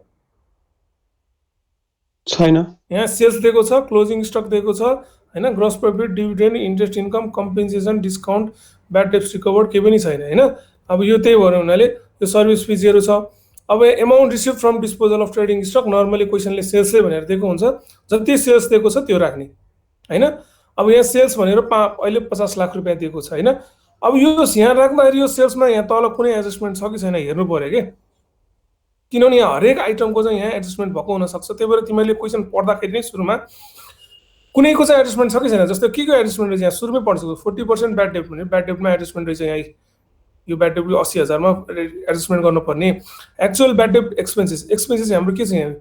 छैन। यहाँ सेल्स दिएको छ क्लोजिङ स्टक दिएको छ हैन। Gross profit dividend interest income compensation discount bad debts recovered केही पनि छैन हैन। अब यो त्यही भएर हुनाले यो सर्भिस फी जेरो छ। अब amount receive from disposal of trading stock normally क्वेसनले सेल्सै भनेर दिएको हुन्छ। जति सेल्स दिएको छ त्यो राख्ने हैन। अब यहाँ सेल्स भनेर अहिले 50 लाख रुपियाँ दिएको छ हैन। अब यो यहाँ राख्दाखेरि यो सेल्समा यहाँ तल कुनै एडजस्टमेन्ट छ कि छैन हेर्नु पर्यो के। किनभने यहाँ हरेक आइटमको चाहिँ यहाँ एडजस्टमेन्ट भएको हुनसक्छ। त्यही भएर तिमीले क्वेसन पढ्दाखेरि नै सुरुमा कुनैको चाहिँ एडजस्टमेन्ट छ कि छैन जस्तो के एडजस्टमेन्ट रहेछ यहाँ सुरुमै पढ्छ 40% ब्याड डेब्ट भने ब्याड डेब्टमा एडजस्टमेन्ट रहेछ। यहाँ यो ब्याड डेब्ट 80,000 मा एडजस्टमेन्ट गर्नुपर्ने। एक्चुअल ब्याड डेब्ट एक्सपेन्सेस हाम्रो के छ यहाँ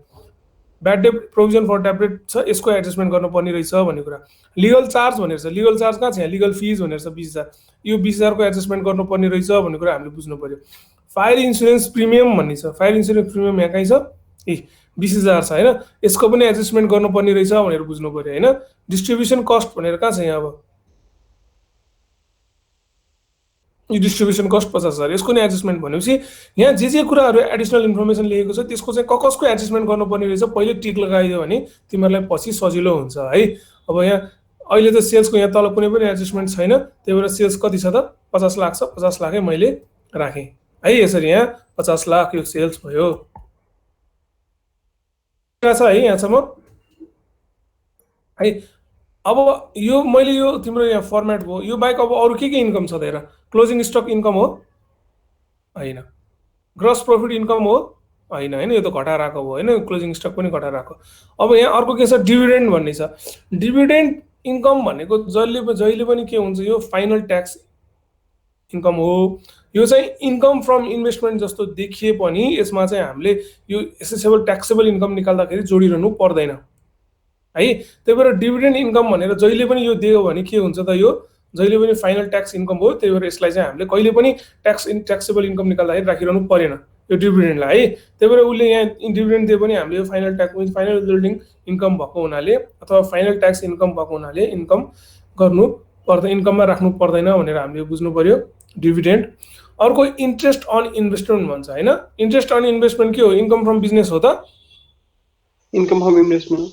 ब्याड डेब्ट प्रोभिजन फर ट्याब्लेट छ यसको एडजस्टमेन्ट गर्नुपर्ने रहेछ भन्ने कुरा। लिगल चार्ज भनेर छ। लिगल चार्ज कहाँ छ यहाँ लिगल फिज भनेर छ 20,000 यो 20,000 को एडजस्टमेन्ट गर्नुपर्ने रहेछ भन्ने कुरा हामीले बुझ्नु पर्यो। फायर इन्सुरेन्स प्रिमियम भन्ने छ। फायर इन्सुरेन्स प्रिमियम यहाँ कहीँ छ? 20,000 छ हैन। यसको पनि एडजस्टमेन्ट गर्नुपर्ने रहेछ भनेर बुझ्नु पर्यो हैन। डिस्ट्रिब्युसन कस्ट भनेर कहाँ छ यहाँ? अब यो डिस्ट्रिब्युसन कस्ट 50,000, यसको नि एडजस्टमेन्ट भनेपछि यहाँ जे कुराहरू एडिसनल इन्फर्मेसन लेखेको छ त्यसको चाहिँ कसको एडजस्टमेन्ट गर्नुपर्ने रहेछ पहिले टिक लगाइदियो भने तिमीहरूलाई पछि सजिलो हुन्छ है। अब यहाँ अहिले त सेल्सको यहाँ तल कुनै पनि एडजस्टमेन्ट छैन, त्यही भएर सेल्स कति छ त? 50 लाख छ। 50 लाखै मैले राखेँ है। यसरी यहाँ 50 लाख यो सेल्स भयो छ है यहाँसम्म है। अब यो मैले यो तिम्रो यहाँ फर्मेट भयो। यो बाहेक अब अरू के इन्कम छ त? हेर, क्लोजिङ स्टक इन्कम हो हैन, ग्रस प्रॉफिट इन्कम हो हैन, हैन यो त घटाएर आएको हो हैन, क्लोजिङ स्टक पनि घटाएर आएको। अब यहाँ अर्को के छ? डिभिडेन्ड भन्ने छ। डिभिडेन्ड इन्कम भनेको जहिले पनि के हुन्छ? यो फाइनल ट्याक्स इन्कम हो। यो चाहिँ इन्कम फ्रम इन्भेस्टमेन्ट जस्तो देखिए पनि यसमा चाहिँ हामीले यो एसेसेबल ट्याक्सेबल इन्कम निकाल्दाखेरि जोडिरहनु पर्दैन है। त्यही भएर डिभिडेन्ड इन्कम भनेर जहिले पनि यो दियो भने के हुन्छ त? यो जहिले पनि फाइनल ट्याक्स इन्कम हो। त्यही भएर यसलाई चाहिँ हामीले कहिले पनि ट्याक्सेबल इन्कम निकाल्दाखेरि राखिरहनु परेन यो डिभिडेन्डलाई है। त्यही भएर उसले यहाँ डिभिडेन्ड दिए पनि हामीले यो फाइनल बिल्डिङ इन्कम भएको हुनाले अथवा फाइनल ट्याक्स इन्कम भएको हुनाले इन्कम गर्नु पर्दैन, इन्कममा राख्नु पर्दैन भनेर हामीले बुझ्नु पर्यो डिभिडेन्ड। अर्को इन्ट्रेस्ट अन इन्भेस्टमेन्ट भन्छ हैन। इन्ट्रेस्ट अन इन्भेस्टमेन्ट के हो? इन्कम फ्रम बिजनेस हो त? Income from investment,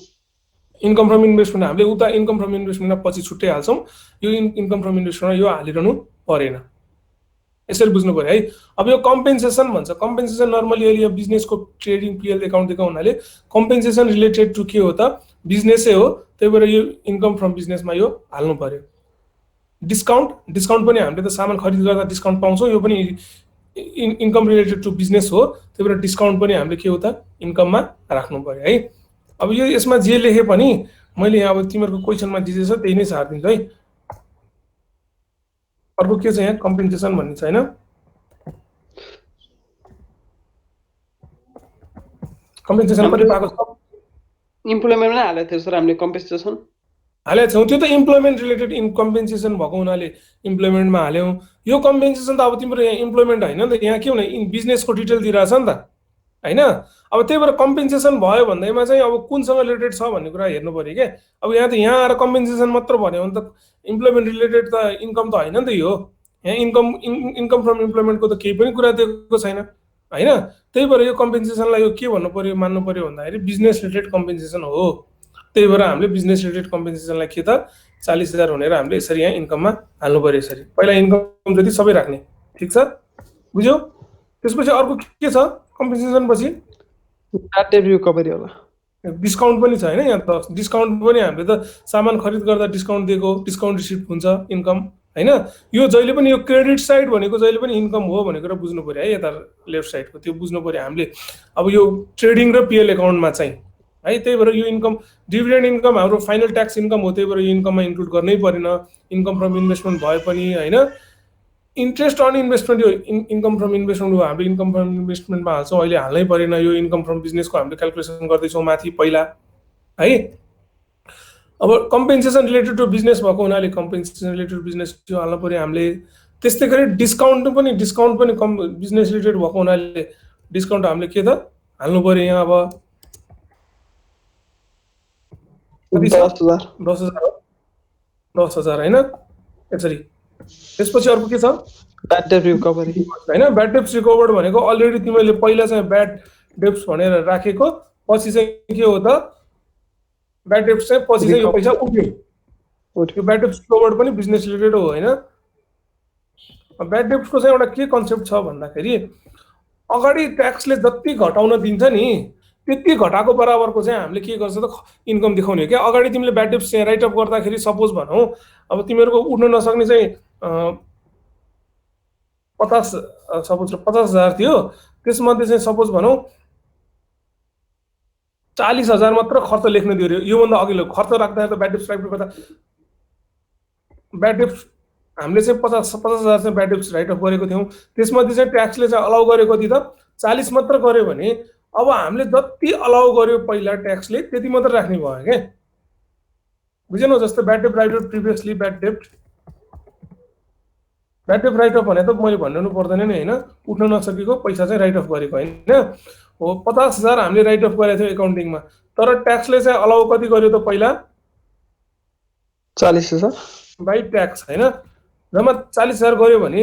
income from investment हामीले उता इन्कम फ्रम इन्भेस्टमेन्टमा पछि छुट्टै हाल्छौँ। यो इन्कम फ्रम इन्भेस्टमेन्टमा यो हालिरहनु परेन, यसरी बुझ्नु पर्यो है। अब यो कम्पेन्सेसन भन्छ। कम्पेन्सेसन नर्मली अहिले बिजनेसको ट्रेडिङ पिएल एकाउन्ट दिएको हुनाले कम्पेन्सेसन रिलेटेड टु के हो त? बिजनेसै हो। त्यही भएर यो इन्कम फ्रम बिजनेसमा यो हाल्नु पर्यो। डिस्काउन्ट पनि हामीले त सामान खरिद गर्दा डिस्काउन्ट पाउँछौँ, यो पनि इन्कम रिलेटेड टु बिजनेस हो। त्यही भएर डिस्काउन्ट पनि हामीले के हो त? इन्कममा राख्नु पर्यो है। अब यो यसमा जे लेखे पनि मैले यहाँ अब तिमीहरूको क्वेसनमा जे छ त्यही नै सारिदिन्छु है। अर्को के छ यहाँ? कम्पेन्सेसन भन्ने छ हैन। कम्पेन्सेसन पनि पाएको छ। इम्प्लोइमेन्टमा हालेको थियो सर हामीले कम्पेन्सेसन हालेको छौँ। त्यो त इम्प्लोइमेन्ट रिलेटेड कम्पेन्सेसन भएको हुनाले इम्प्लोइमेन्टमा हाल्यौँ। यो कम्पेन्सेसन त अब तिम्रो यहाँ इम्प्लोइमेन्ट होइन नि त, यहाँ के हुने बिजनेसको डिटेल दिइरहेछ नि त हैन। अब त्यही भएर कम्पेन्सेसन भयो भन्दैमा चाहिँ अब कुनसँग रिलेटेड छ भन्ने कुरा हेर्नु पर्यो क्या। अब यहाँ त यहाँ आएर कम्पेन्सेसन मात्र भन्यो भने त इम्प्लोइमेन्ट रिलेटेड त इन्कम त होइन नि त यो। यहाँ इन्कम फ्रम इम्प्लोइमेन्टको त केही पनि कुरा दिएको छैन हैन। त्यही भएर यो कम्पेन्सेसनलाई यो के भन्नु पर्यो, मान्नु पर्यो भन्दाखेरि बिजनेस रिलेटेड कम्पेन्सेसन हो। त्यही भएर हामीले बिजनेस रिलेटेड कम्पेन्सेसनलाई के त 40,000 भनेर हामीले यसरी यहाँ इन्कममा हाल्नु पर्यो। यसरी पहिला इन्कम जति सबै राख्ने, ठिक छ, बुझ्यौ? त्यसपछि अर्को के छ? कम्पेन्सेसन पछि ब्याड डेट रिकभरी होला, डिस्काउन्ट पनि छ हैन। यहाँ त डिस्काउन्ट पनि हामीले त सामान खरिद गर्दा डिस्काउन्ट दिएको, डिस्काउन्ट रिसिप्ट हुन्छ इन्कम हैन। यो जहिले पनि यो क्रेडिट साइड भनेको जहिले पनि इन्कम हो भनेको र बुझ्नु पर्यो है। यता लेफ्ट साइडको त्यो बुझ्नु पर्यो हामीले। अब यो ट्रेडिङ र पिएल एकाउन्टमा चाहिँ है। त्यही भएर यो इन्कम डिभिडेन्ड इन्कम हाम्रो फाइनल ट्याक्स इन्कम हो। त्यही भएर यो इन्कममा इन्क्लुड गर्नै परेन। इन्कम फ्रम इन्भेस्टमेन्ट भए पनि हैन। इन्ट्रेस्ट अन इन्भेस्टमेन्ट यो इन्कम फ्रम इन्भेस्टमेन्ट हो, हामीले इन्कम फ्रम इन्भेस्टमेन्टमा हाल्छौँ, अहिले हाल्नै परेन। यो इन्कम फ्रम बिजनेसको हामीले क्यालकुलेसन गर्दैछौँ माथि पहिला है। अब कम्पेन्सेसन रिलेटेड टु बिजनेस भएको हुनाले कम्पेन्सेसन रिलेटेड बिजनेस त्यो हाल्नु पर्यो हामीले। त्यस्तै गरी डिस्काउन्ट पनि बिजनेस रिलेटेड भएको हुनाले डिस्काउन्ट हामीले के त हाल्नु पर्यो यहाँ। अब 10,000 हैन यसरी। त्यसपछि अर्को के छ? ब्याड डेट रिकभरी हैन। ब्याड डेट्स रिकभर्ड भनेको अलरेडी तिमीले पहिला चाहिँ ब्याड डेट्स भनेर राखेको, पछि चाहिँ के हो त? ब्याड डेट्स चाहिँ पछि चाहिँ यो पैसा उठ्यो। यो ब्याड डेट्स रिकभर्ड पनि बिजनेस रिलेटेड हो हैन। ब्याड डेट्सको चाहिँ एउटा के कन्सेप्ट छ भन्दाखेरि अगाडि ट्याक्सले जति घटाउन दिन्छ नि त्यति घटाएको बराबरको चाहिँ हामीले के गर्छ त इन्कम देखाउने हो क्या। अगाडि तिमीले ब्याड डेट्स चाहिँ राइट अफ गर्दाखेरि सपोज भनौँ अब तिमीहरूको उठ्न नसक्ने चाहिँ 50,000 थियो, त्यसमध्ये चाहिँ सपोज भनौँ 40,000 मात्र खर्च लेख्न दियो। योभन्दा अघिल्लो खर्च राख्दा त ब्याड डेट्स राइट गर्दा ब्याड डेट्स हामीले चाहिँ 50,000 चाहिँ ब्याड डेट्स राइट अफ गरेको थियौँ। त्यसमध्ये चाहिँ ट्याक्सले चाहिँ अलाउ गरेको थियो त 40 मात्र गर्यो भने अब हामीले जति अलाउ गर्यो पहिला ट्याक्सले त्यति मात्र राख्ने भयो क्या। बुझेनौ? जस्तै bad date right of previously bad date bad date right of भने त मैले भन्नु पर्दैन नि होइन, उठ्न नसकेको पैसा चाहिँ राइट अफ गरेको होइन हो। 50,000 हामीले राइट अफ गरेको थियो एकाउन्टिङमा, तर ट्याक्सले चाहिँ अलाउ कति गर्यो त पहिला 40,000 बाई ट्याक्स होइन। जम्मा 40,000 गर्यो भने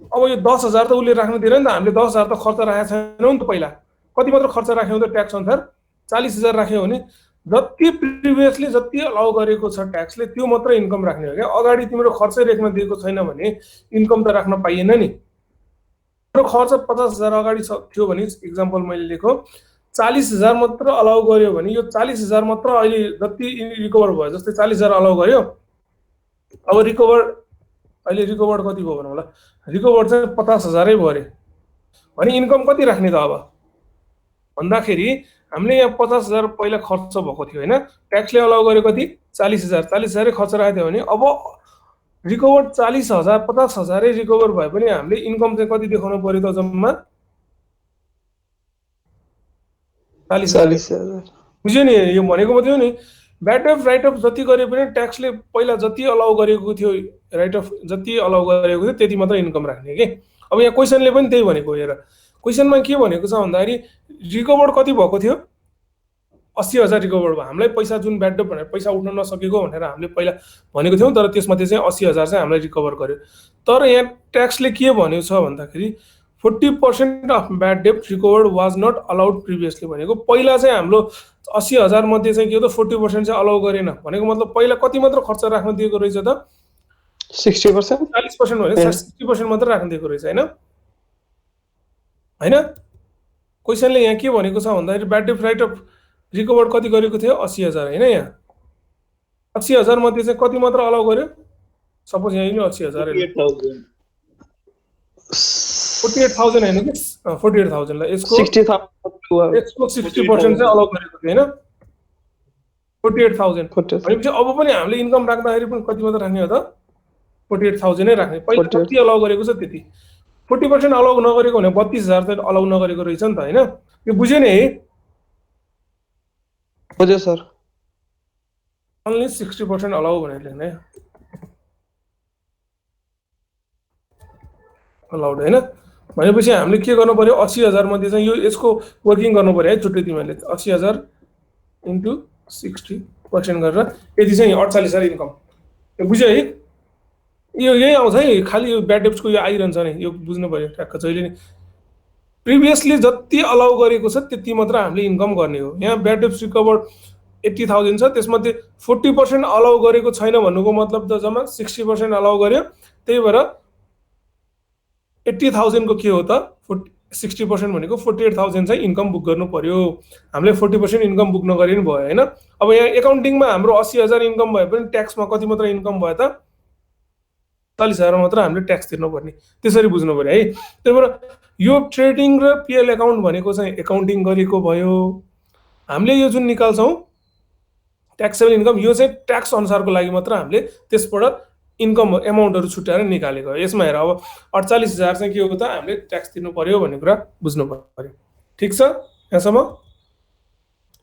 अब यो 10,000 त उसले राख्नु दिएन नि त, हामीले 10,000 त खर्च राखेको छैनौँ नि त। पहिला कति मात्र खर्च राख्यौँ त ट्याक्स अनुसार 40,000 राख्यौँ भने जति प्रिभियसली जति अलाउ गरेको छ ट्याक्सले त्यो मात्र इन्कम राख्ने हो क्या। अगाडि तिम्रो खर्चै रेखमा दिएको छैन भने इन्कम त राख्न पाइएन नि। तिम्रो खर्च 50,000 अगाडि थियो भने इक्जाम्पल मैले लेखो 40,000 मात्र अलाउ गर्यो भने यो 40,000 मात्र अहिले जति रिकभर भयो, जस्तै 40,000 अलाउ गर्यो, अब रिकभर अहिले रिकभर कति भयो भनौँ होला, रिकभर चाहिँ 50,000 भयो अरे भने इन्कम कति राख्ने त अब भन्दाखेरि हामीले यहाँ 50,000 पहिला खर्च भएको थियो होइन, ट्याक्सले अलाउ गर्यो कति 40,000, 40,000 खर्च राखेको थियो भने अब रिकभर 40,000 50,000 रिकभर भए पनि हामीले इन्कम चाहिँ कति देखाउनु पर्यो त जम्मा 40,000। बुझ्यो नि, यो भनेको मात्रै हो नि। ब्याड डेट राइट अफ जति गरे पनि ट्याक्सले पहिला जति अलाउ गरेको थियो राइट अफ जति अलाउ गरेको थियो त्यति मात्र इन्कम राख्ने के। अब यहाँ क्वेसनले पनि त्यही भनेको हेर, क्वेसनमा के भनेको छ भन्दाखेरि रिकभर कति भएको थियो 80,000 रिकभर भयो। हामीलाई पैसा जुन ब्याड डेट भनेर पैसा उठ्न नसकेको भनेर हामीले पहिला भनेको थियौँ, तर त्यसमध्ये चाहिँ 80,000 चाहिँ हामीलाई रिकभर गर्यो। तर यहाँ ट्याक्सले के भनेको छ भन्दाखेरि 40% of bad debt recovered was not allowed previously भनेको पहिला चाहिँ हाम्रो 80,000 मध्ये चाहिँ के हो त 40% चाहिँ अलाउ गरेन भनेको मतलब पहिला कति मात्र खर्च राख्न दिएको रहेछ त 60%, 40% भने 60% मात्र राख्न दिएको रहेछ होइन होइन। क्वेसनले यहाँ के भनेको छ भन्दाखेरि bad date right of recovered कति गरेको थियो 80,000 होइन। यहाँ 80,000 मध्ये चाहिँ कति मात्र अलाउ गर्यो, सपोज यहाँ 80,000 48,000 होइन कि 48,000 लाई यसको 60% चाहिँ अलाउ गरेको थियो होइन 48,000 भनेपछि अब पनि हामीले इन्कम राख्दाखेरि पनि कति मात्र राख्ने हो त 48,000 नै राख्ने। पहिला कति अलाउ गरेको छ त्यति, 40% अलाउ नगरेको भने 32,000 चाहिँ अलाउ नगरेको रहेछ नि त होइन। यो बुझ्यो नि है? बुझ्यो सर। ओन्ली 60% अलाउ भनेर लेख्ने अलाउड होइन। भनेपछि हामीले के गर्नु पर्यो 80,000 मध्ये चाहिँ यो यसको वर्किङ गर्नु पर्यो है छुट्टै तिमीहरूले 80,000 इन्टु 60% गरेर यति चाहिँ 48,000 इन्कम। यो बुझ्यो है? यो यही आउँछ है, खालि यो ब्याड डेट्सको यो आइरहन्छ नि, यो बुझ्नु पर्यो ट्याक्क जहिले नि। प्रिभियसली जति अलाउ गरेको छ त्यति मात्र हामीले इन्कम गर्ने हो। यहाँ ब्याड डेट्स रिकभर्ड 80,000 छ, त्यसमध्ये 40% अलाउ गरेको छैन भन्नुको मतलब त जम्मा 60% अलाउ गर्यो, त्यही भएर 80,000 को के हो त 60% भनेको 48,000 चाहिँ इन्कम बुक गर्नु पर्यो। हामीले 40% इन्कम बुक नगरे नि भयो होइन। अब यहाँ एकाउन्टिङमा हाम्रो 80,000 इन्कम भए पनि ट्याक्समा कति मात्र इन्कम भयो त 40,000 मात्र हामीले ट्याक्स तिर्नु पर्ने, त्यसरी बुझ्नु पर्यो है। त्यही भएर यो ट्रेडिङ र पिएल एकाउन्ट भनेको चाहिँ एकाउन्टिङ गरेको भयो। हामीले यो जुन निकाल्छौँ ट्याक्सेबल इन्कम यो चाहिँ ट्याक्स अनुसारको लागि मात्र हामीले त्यसबाट इन्कम एमाउन्टहरू छुट्याएर निकालेको। यसमा हेर अब 48,000 चाहिँ के हो त हामीले ट्याक्स तिर्नु पर्यो भन्ने कुरा बुझ्नु पर्यो। ठिक छ यहाँसम्म?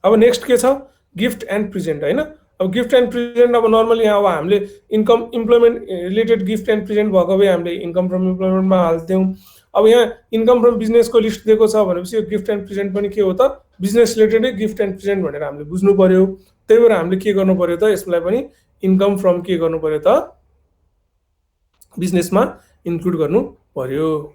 अब नेक्स्ट के छ गिफ्ट एन्ड प्रेजेन्ट होइन। अब गिफ्ट एन्ड प्रेजेन्ट अब नर्मली यहाँ अब हामीले income employment related gift and present भएको भए हामीले इन्कम फ्रम इम्प्लोइमेन्टमा हाल्थ्यौँ। अब यहाँ इन्कम फ्रम बिजनेसको लिस्ट दिएको छ भनेपछि यो गिफ्ट एन्ड प्रेजेन्ट पनि के हो त बिजनेस रिलेटेडै गिफ्ट एन्ड प्रेजेन्ट भनेर हामीले बुझ्नु पर्यो। त्यही भएर हामीले के गर्नु पर्यो त यसलाई पनि इन्कम फ्रम के गर्नु पर्यो त बिजनेसमा इन्क्लुड गर्नु पर्यो।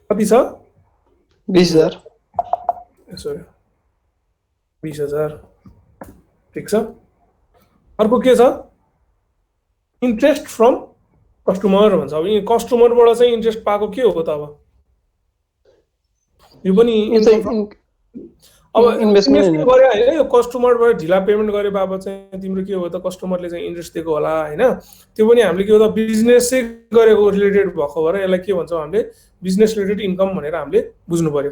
कति छ 20,000 सरी 20,000 ठिक छ। अर्को के छ इन्ट्रेस्ट फ्रम कस्टमर भन्छ। अब कस्टमरबाट चाहिँ इन्ट्रेस्ट पाएको के हो त अब यो पनि अब इन्भेस्टमेन्ट गरे हैन। यो कस्टमरबाट ढिला पेमेन्ट गरे बाबत चाहिँ तिम्रो के हो त कस्टमरले चाहिँ इन्ट्रेस्ट दिएको होला हैन। त्यो पनि हामीले के हो त बिजनेसै गरेको रिलेटेड भएको भएर यसलाई के भन्छौँ हामीले बिजनेस रिलेटेड इन्कम भनेर हामीले बुझ्नु पर्यो।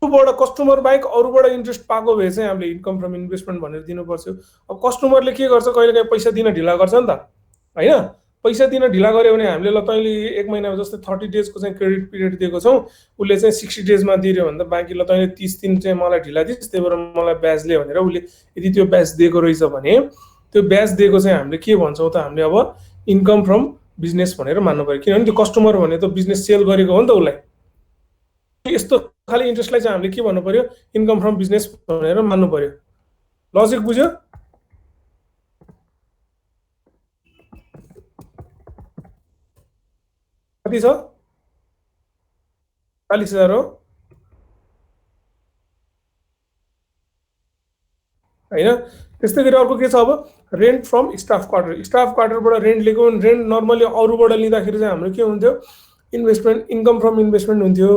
अरूबाट कस्टमर बाहेक अरूबाट इन्ट्रेस्ट पाएको भए चाहिँ हामीले इन्कम फ्रम इन्भेस्टमेन्ट भनेर दिनुपर्छ। अब कस्टमरले के गर्छ कहिलेकाहीँ पैसा दिन ढिला गर्छ नि त हैन। पैसा दिन ढिला गर्यो भने हामीले ल तैँले 1 महिना जस्तै 30 डेजको चाहिँ क्रेडिट पिरियड दिएको छौँ, उसले चाहिँ 60 डेजमा दियो भन्दा बाँकी ल तैँले 30 दिन चाहिँ मलाई ढिला दिइस्, त्यही भएर मलाई ब्याज ले भनेर उसले यदि त्यो ब्याज दिएको रहेछ भने त्यो ब्याज दिएको चाहिँ हामीले के भन्छौँ त, हामीले अब इन्कम फ्रम बिजनेस भनेर मान्नु पर्यो। किनभने त्यो कस्टमर भने त बिजनेस सेल गरेको हो नि त उसलाई। यस्तो खाली इन्ट्रेस्टलाई चाहिँ हामीले के भन्नु पर्यो, इन्कम फ्रम बिजनेस भनेर मान्नु पर्यो। लजिक बुझ्यो? कति छ? 40,000 हो हैन? त्यस्तै गरी अर्को के छ, अब रेन्ट फ्रम स्टाफ क्वार्टर। स्टाफ क्वार्टरबाट रेन्ट लिएको, रेन्ट नर्मली अरूबाट लिँदाखेरि चाहिँ हाम्रो के हुन्थ्यो, इन्भेस्टमेन्ट, इन्कम फ्रम इन्भेस्टमेन्ट हुन्थ्यो।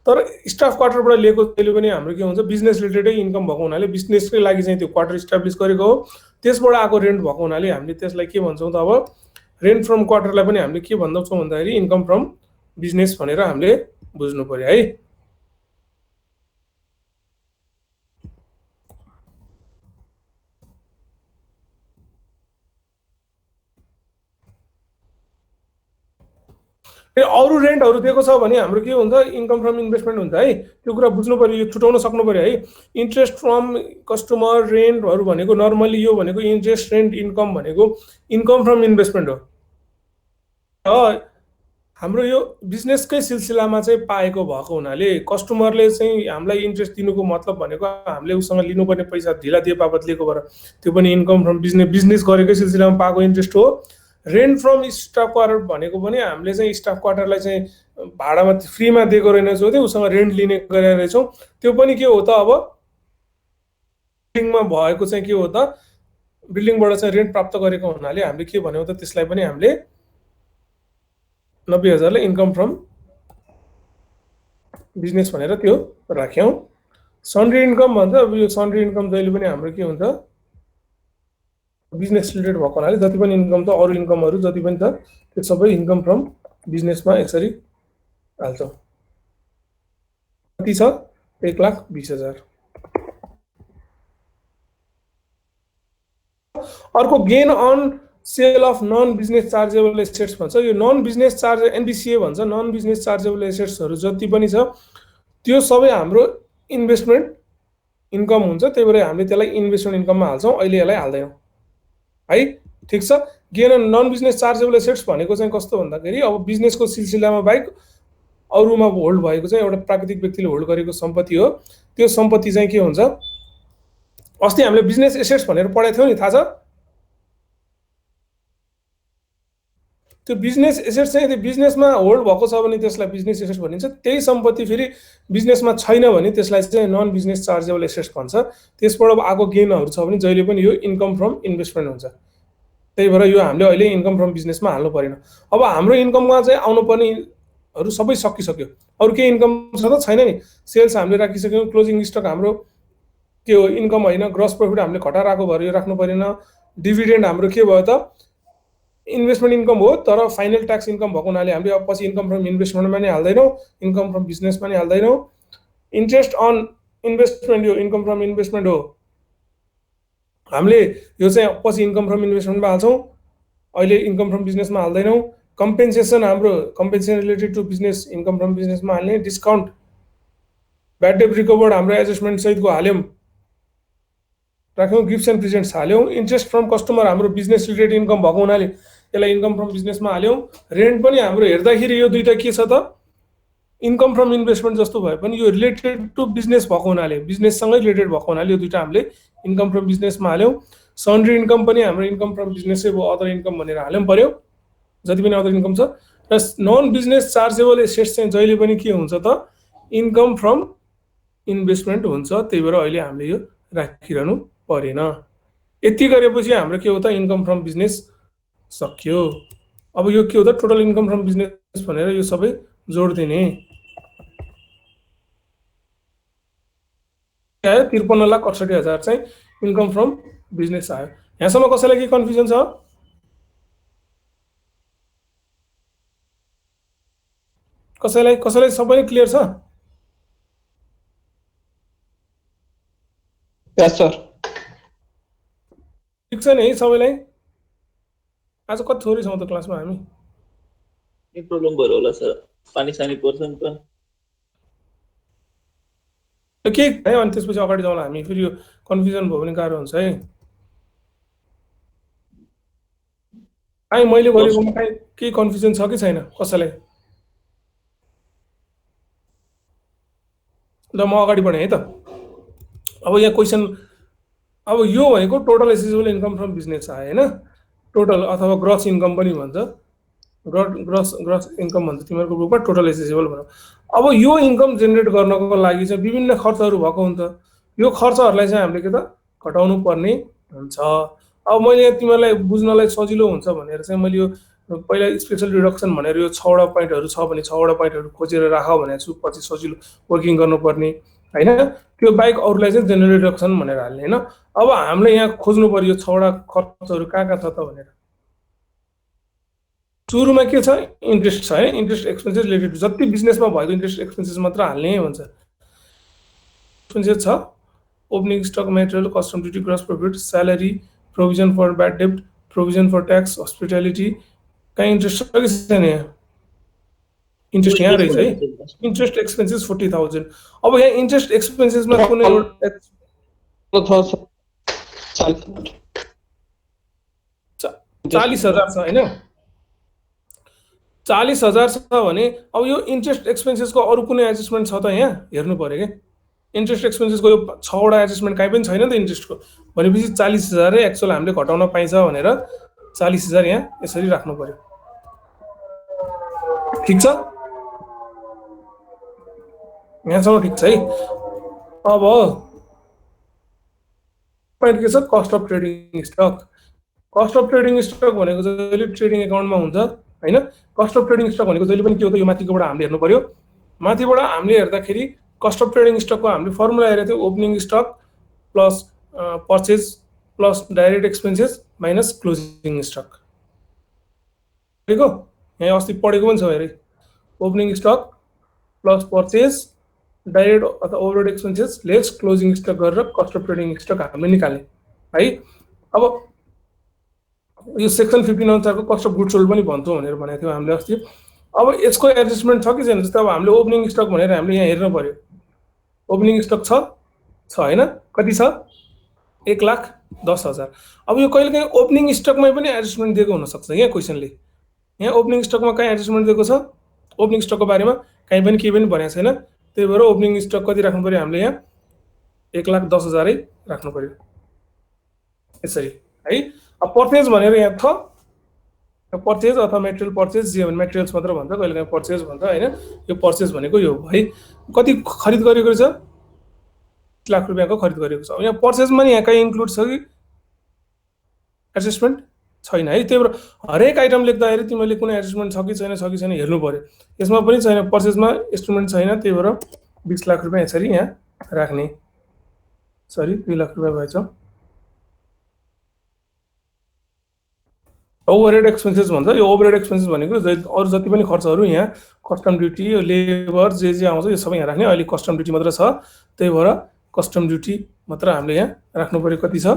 तर स्टाफ क्वार्टरबाट लिएको जहिले पनि हाम्रो के हुन्छ, बिजनेस रिलेटेडै इन्कम भएको हुनाले बिजनेसकै लागि चाहिँ त्यो क्वार्टर इस्टाब्लिस गरेको हो, त्यसबाट आएको रेन्ट भएको हुनाले हामीले त्यसलाई के भन्छौँ त, अब रेन्ट फ्रम क्वार्टरलाई पनि हामीले के भन्दछौँ भन्दाखेरि इन्कम फ्रम बिजनेस भनेर हामीले बुझ्नु पर्यो है। अरू रेन्टहरू दिएको छ भने हाम्रो के हुन्छ, इन्कम फ्रम इन्भेस्टमेन्ट हुन्छ है। त्यो कुरा बुझ्नु पर्यो, यो छुटाउन सक्नु पर्यो है। इन्ट्रेस्ट फ्रम कस्टमर रेन्टहरू भनेको नर्मली यो भनेको इन्ट्रेस्ट रेन्ट इन्कम भनेको इन्कम फ्रम इन्भेस्टमेन्ट हो। हाम्रो यो बिजनेसकै सिलसिलामा चाहिँ पाएको भएको हुनाले कस्टमरले चाहिँ हामीलाई इन्ट्रेस्ट दिनुको मतलब भनेको हामीले उसँग लिनुपर्ने पैसा ढिला दिए बापत लिएको भएर त्यो पनि इन्कम फ्रम बिजनेस गरेकै सिलसिलामा पाएको इन्ट्रेस्ट हो। रेन्ट फ्रम स्टाफ क्वार्टर भनेको पनि हामीले चाहिँ स्टाफ क्वार्टरलाई चाहिँ भाडामा फ्रीमा दिएको रहेनछौँ, त्यो उसँग रेन्ट लिने गरेर रहेछौँ। त्यो पनि के हो त, अब बिल्डिङमा भएको चाहिँ के हो त, बिल्डिङबाट चाहिँ रेन्ट प्राप्त गरेको हुनाले हामीले के भन्यौँ त, त्यसलाई पनि हामीले 90,000 इन्कम फ्रम बिजनेस भनेर त्यो राख्यौँ। सन्ड्री इन्कम भन्छ। अब यो सन्ड्री इन्कम जहिले पनि हाम्रो के हुन्छ, बिजनेस रिलेटेड भएको हुनाले जति पनि इन्कम त, अरू इन्कमहरू जति पनि छ त्यो सबै इन्कम फ्रम बिजनेसमा यसरी हाल्छौँ। कति छ? 1,20,000। अर्को gain on sale of non business chargeable assets भन्छ। यो नन बिजनेस चार्ज एनबिसिए भन्छ। नन बिजनेस चार्जेबल एसेट्सहरू जति पनि छ त्यो सबै हाम्रो इन्भेस्टमेन्ट इन्कम हुन्छ, त्यही भएर हामीले त्यसलाई इन्भेस्टमेन्ट इन्कममा हाल्छौँ, अहिले यसलाई हाल्दैनौँ है। ठिक छ। Gain on non business chargeable assets भनेको चाहिँ कस्तो भन्दाखेरि, अब बिजनेसको सिलसिलामा बाहेक अरूमा होल्ड भएको चाहिँ एउटा प्राकृतिक व्यक्तिले होल्ड गरेको सम्पत्ति हो। त्यो सम्पत्ति चाहिँ के हुन्छ, अस्ति हामीले बिजनेस एसेट्स भनेर पढाएको थियौँ नि, थाहा छ? त्यो बिजनेस एसेट्स चाहिँ यदि बिजनेसमा होल्ड भएको छ भने त्यसलाई बिजनेस एसेट्स भनिन्छ। त्यही सम्पत्ति फेरि बिजनेसमा छैन भने त्यसलाई चाहिँ नन बिजनेस चार्जेबल एसेट्स भन्छ। त्यसबाट आएको गेनहरू छ भने जहिले पनि यो इन्कम फ्रम इन्भेस्टमेन्ट हुन्छ। त्यही भएर यो हामीले अहिले इन्कम फ्रम बिजनेसमा हाल्नु परेन। अब हाम्रो इन्कममा चाहिँ आउनुपर्नेहरू सबै सकिसक्यो। अरू केही इन्कम छ त? छैन नि। सेल्स हामीले राखिसक्यौँ, क्लोजिङ स्टक हाम्रो के हो, इन्कम होइन। ग्रस प्रफिट हामीले घटाएको भएर यो राख्नु परेन। डिभिडेन्ड हाम्रो के भयो त, इन्भेस्टमेन्ट इन्कम हो, तर फाइनल ट्याक्स इन्कम भएको हुनाले हामीले अब पछि इन्कम फ्रम इन्भेस्टमेन्टमा नै हाल्दैनौँ, इन्कम फ्रम बिजनेसमा नै हाल्दैनौँ। इन्ट्रेस्ट अन इन्भेस्टमेन्ट यो इन्कम फ्रम इन्भेस्टमेन्ट हो, हामीले यो चाहिँ पछि इन्कम फ्रम इन्भेस्टमेन्टमा हाल्छौँ, अहिले इन्कम फ्रम बिजनेसमा हाल्दैनौँ। कम्पेन्सेसन हाम्रो compensation related to business income from बिजनेसमा हाल्ने। डिस्काउन्ट ब्याड डेट रिकभर्ड हाम्रो एडजस्टमेन्ट सहितको हाल्यौँ, राख्यौँ। गिफ्ट्स एन्ड प्रेजेन्ट्स हाल्यौँ। इन्ट्रेस्ट फ्रम कस्टमर हाम्रो बिजनेस रिलेटेड इन्कम भएको हुनाले यसलाई इन्कम फ्रम बिजनेसमा हाल्यौँ। रेन्ट पनि हाम्रो हेर्दाखेरि यो दुईटा के छ त, इन्कम फ्रम इन्भेस्टमेन्ट जस्तो भए पनि यो रिलेटेड टु बिजनेस भएको हुनाले, बिजनेससँगै रिलेटेड भएको हुनाले यो दुईटा हामीले इन्कम फ्रम बिजनेसमा हाल्यौँ। सन्ड्री इन्कम पनि हाम्रो इन्कम फ्रम बिजनेसै भयो, अदर इन्कम भनेर हाल्यौँ पर्यो, जति पनि अदर इन्कम छ। र नन बिजनेस चार्जेबल एसेट्स चाहिँ जहिले पनि के हुन्छ त, इन्कम फ्रम इन्भेस्टमेन्ट हुन्छ। त्यही भएर अहिले हामीले यो राखिरहनु परेन। यति गरेपछि हाम्रो के हो त, इन्कम फ्रम बिजनेस सक्यो। अब यो के हो त, टोटल इन्कम फ्रम बिजनेस भनेर यो सबै जोडिदिने। 53,68,000 चाहिँ इन्कम फ्रम बिजनेस आयो। यहाँसम्म कसैलाई के कन्फ्युजन छ? कसैलाई सबै क्लियर छ? यस सर। ठिक छ नि सबैलाई? आज कति थोरै छौँ त क्लासमा हामी? के प्रब्लम भएर होला सर, पानी सानी पर्छ नि त। के है अनि त्यसपछि अगाडि जाउँला हामी, फेरि यो कन्फ्युजन भयो भने गाह्रो हुन्छ है। काहीँ मैले गरेकोमा काहीँ केही कन्फ्युजन छ कि छैन कसैलाई? ल म अगाडि बढेँ है त। अब यहाँ क्वेसन, अब यो भनेको total accessible income from business आयो होइन, टोटल अथवा ग्रस इन्कम पनि भन्छ, ग्रस इन्कम भन्छ तिमीहरूको ग्रुपमा, टोटल एसेसेबल भनौँ। अब यो इन्कम जेनेरेट गर्नको लागि चाहिँ विभिन्न खर्चहरू भएको हुन्छ, यो खर्चहरूलाई चाहिँ हामीले के त घटाउनु पर्ने हुन्छ। अब मैले यहाँ तिमीहरूलाई बुझ्नलाई सजिलो हुन्छ भनेर चाहिँ मैले यो पहिला स्पेसल डिडक्सन भनेर यो 6वटा पोइन्टहरू छ भने 6वटा पोइन्टहरू खोजेर राख भनेको छु, पछि सजिलो वर्किङ गर्नुपर्ने होइन। त्यो बाहेक अरूलाई चाहिँ जेनरल डिडक्सन भनेर हाल्ने होइन। अब हामीले यहाँ खोज्नु पर्यो 6वटा खर्चहरू कहाँ कहाँ छ त भनेर। सुरुमा के छ? इन्ट्रेस्ट छ है, इन्ट्रेस्ट एक्सपेन्सेस रिलेटेड जति बिजनेसमा भएको इन्ट्रेस्ट एक्सपेन्सेस मात्र हाल्ने भन्छ। एक्सपेन्सेस छ opening stock, material, custom duty, gross profit, salary, provision for bad डेब्ट, प्रोभिजन फर ट्याक्स, हस्पिटालिटी। कहीं इंट्रेस्ट छ कि छैन यहाँ? इन्ट्रेस्ट यहाँ रहेछ है, इन्ट्रेस्ट एक्सपेन्सेस 40,000। अब यहाँ इन्ट्रेस्ट एक्सपेन्सेसमा कुनै एउटा 40,000 छ होइन, 40,000 छ भने अब यो इन्ट्रेस्ट एक्सपेन्सेसको अरू कुनै एडजस्टमेन्ट छ त यहाँ हेर्नु पर्यो क्या। इन्ट्रेस्ट एक्सपेन्सेसको यो 6वटा एडजस्टमेन्ट काहीँ पनि छैन नि त इन्ट्रेस्टको, भनेपछि 40,000 एक्चुअल हामीले घटाउन पाइन्छ भनेर 40,000 यहाँ यसरी राख्नु पर्यो। ठिक छ, यहाँसम्म ठिक छ है। अब पोइन्ट के छ? Cost of trading stock. Cost of trading stock भनेको जहिले ट्रेडिङ एकाउन्टमा हुन्छ होइन। कस्ट अफ ट्रेडिङ स्टक भनेको जहिले पनि के हो त, यो माथिकोबाट हामीले हेर्नु पर्यो। माथिबाट हामीले हेर्दाखेरि कस्ट अफ ट्रेडिङ स्टकको हामीले फर्मुला हेरेको थियो, opening stock plus purchase plus direct expenses minus closing stock. यहाँ अस्ति पढेको पनि छ हेरे, opening stock plus purchase direct अथवा overhead expenses less closing stock गरेर कस्ट अफ ट्रेडिङ स्टक हामीले निकाल्ने है। अब यो सेक्सन 15 अनुसारको कस्ट अफ गुड्स सोल्ड पनि भन्छौँ भनेर भनेको थियौँ हामीले अस्ति। अब यसको एडजस्टमेन्ट छ कि छैन? जस्तै अब हामीले ओपनिङ स्टक भनेर हामीले यहाँ हेर्नु पर्यो, ओपनिङ स्टक छ होइन, कति छ? 1,10,000। अब यो कहिलेकाहीँ ओपनिङ स्टकमै पनि एडजस्टमेन्ट दिएको हुनसक्छ यहाँ क्वेसनले। यहाँ ओपनिङ स्टकमा कहीँ एडजस्टमेन्ट दिएको छ? ओपनिङ स्टकको बारेमा कहीँ पनि केही पनि भनेको छैन, त्यही भएर ओपनिङ स्टक कति राख्नु पर्यो हामीले? यहाँ 1,10,000 राख्नु पर्यो यसरी है। अब पर्चेज भनेर यहाँ छ, पर्चेज अथवा मेटेरियल पर्चेज जे भने मेटेरियल्स मात्र भन्छ, कहिलेकाहीँ पर्चेज भन्छ होइन। यो पर्चेज भनेको यो है, कति खरिद गरेको रहेछ? 1 लाख रुपियाँको खरिद गरेको छ। अब यहाँ पर्चेजमा नि यहाँ कहीँ इन्क्लुड छ कि एडजस्टमेन्ट? छैन है। त्यही भएर हरेक आइटम लेख्दाखेरि तिमीले कुनै एडजस्टमेन्ट छ कि छैन हेर्नु पर्यो। यसमा पनि छैन, पर्चेजमा एस्टिमेट छैन, त्यही भएर 20 लाख रुपियाँ यसरी यहाँ राख्ने। सरी 2 लाख रुपियाँ भएछ। ओभरहेड एक्सपेन्सेस भन्छ, यो ओभरहेड एक्सपेन्सेस भनेको अरू जति पनि खर्चहरू यहाँ कस्टम ड्युटी, लेबर जे आउँछ यो सबै यहाँ राख्ने। अहिले कस्टम ड्युटी मात्र छ, त्यही भएर कस्टम ड्युटी मात्र हामीले यहाँ राख्नु पर्यो। कति छ?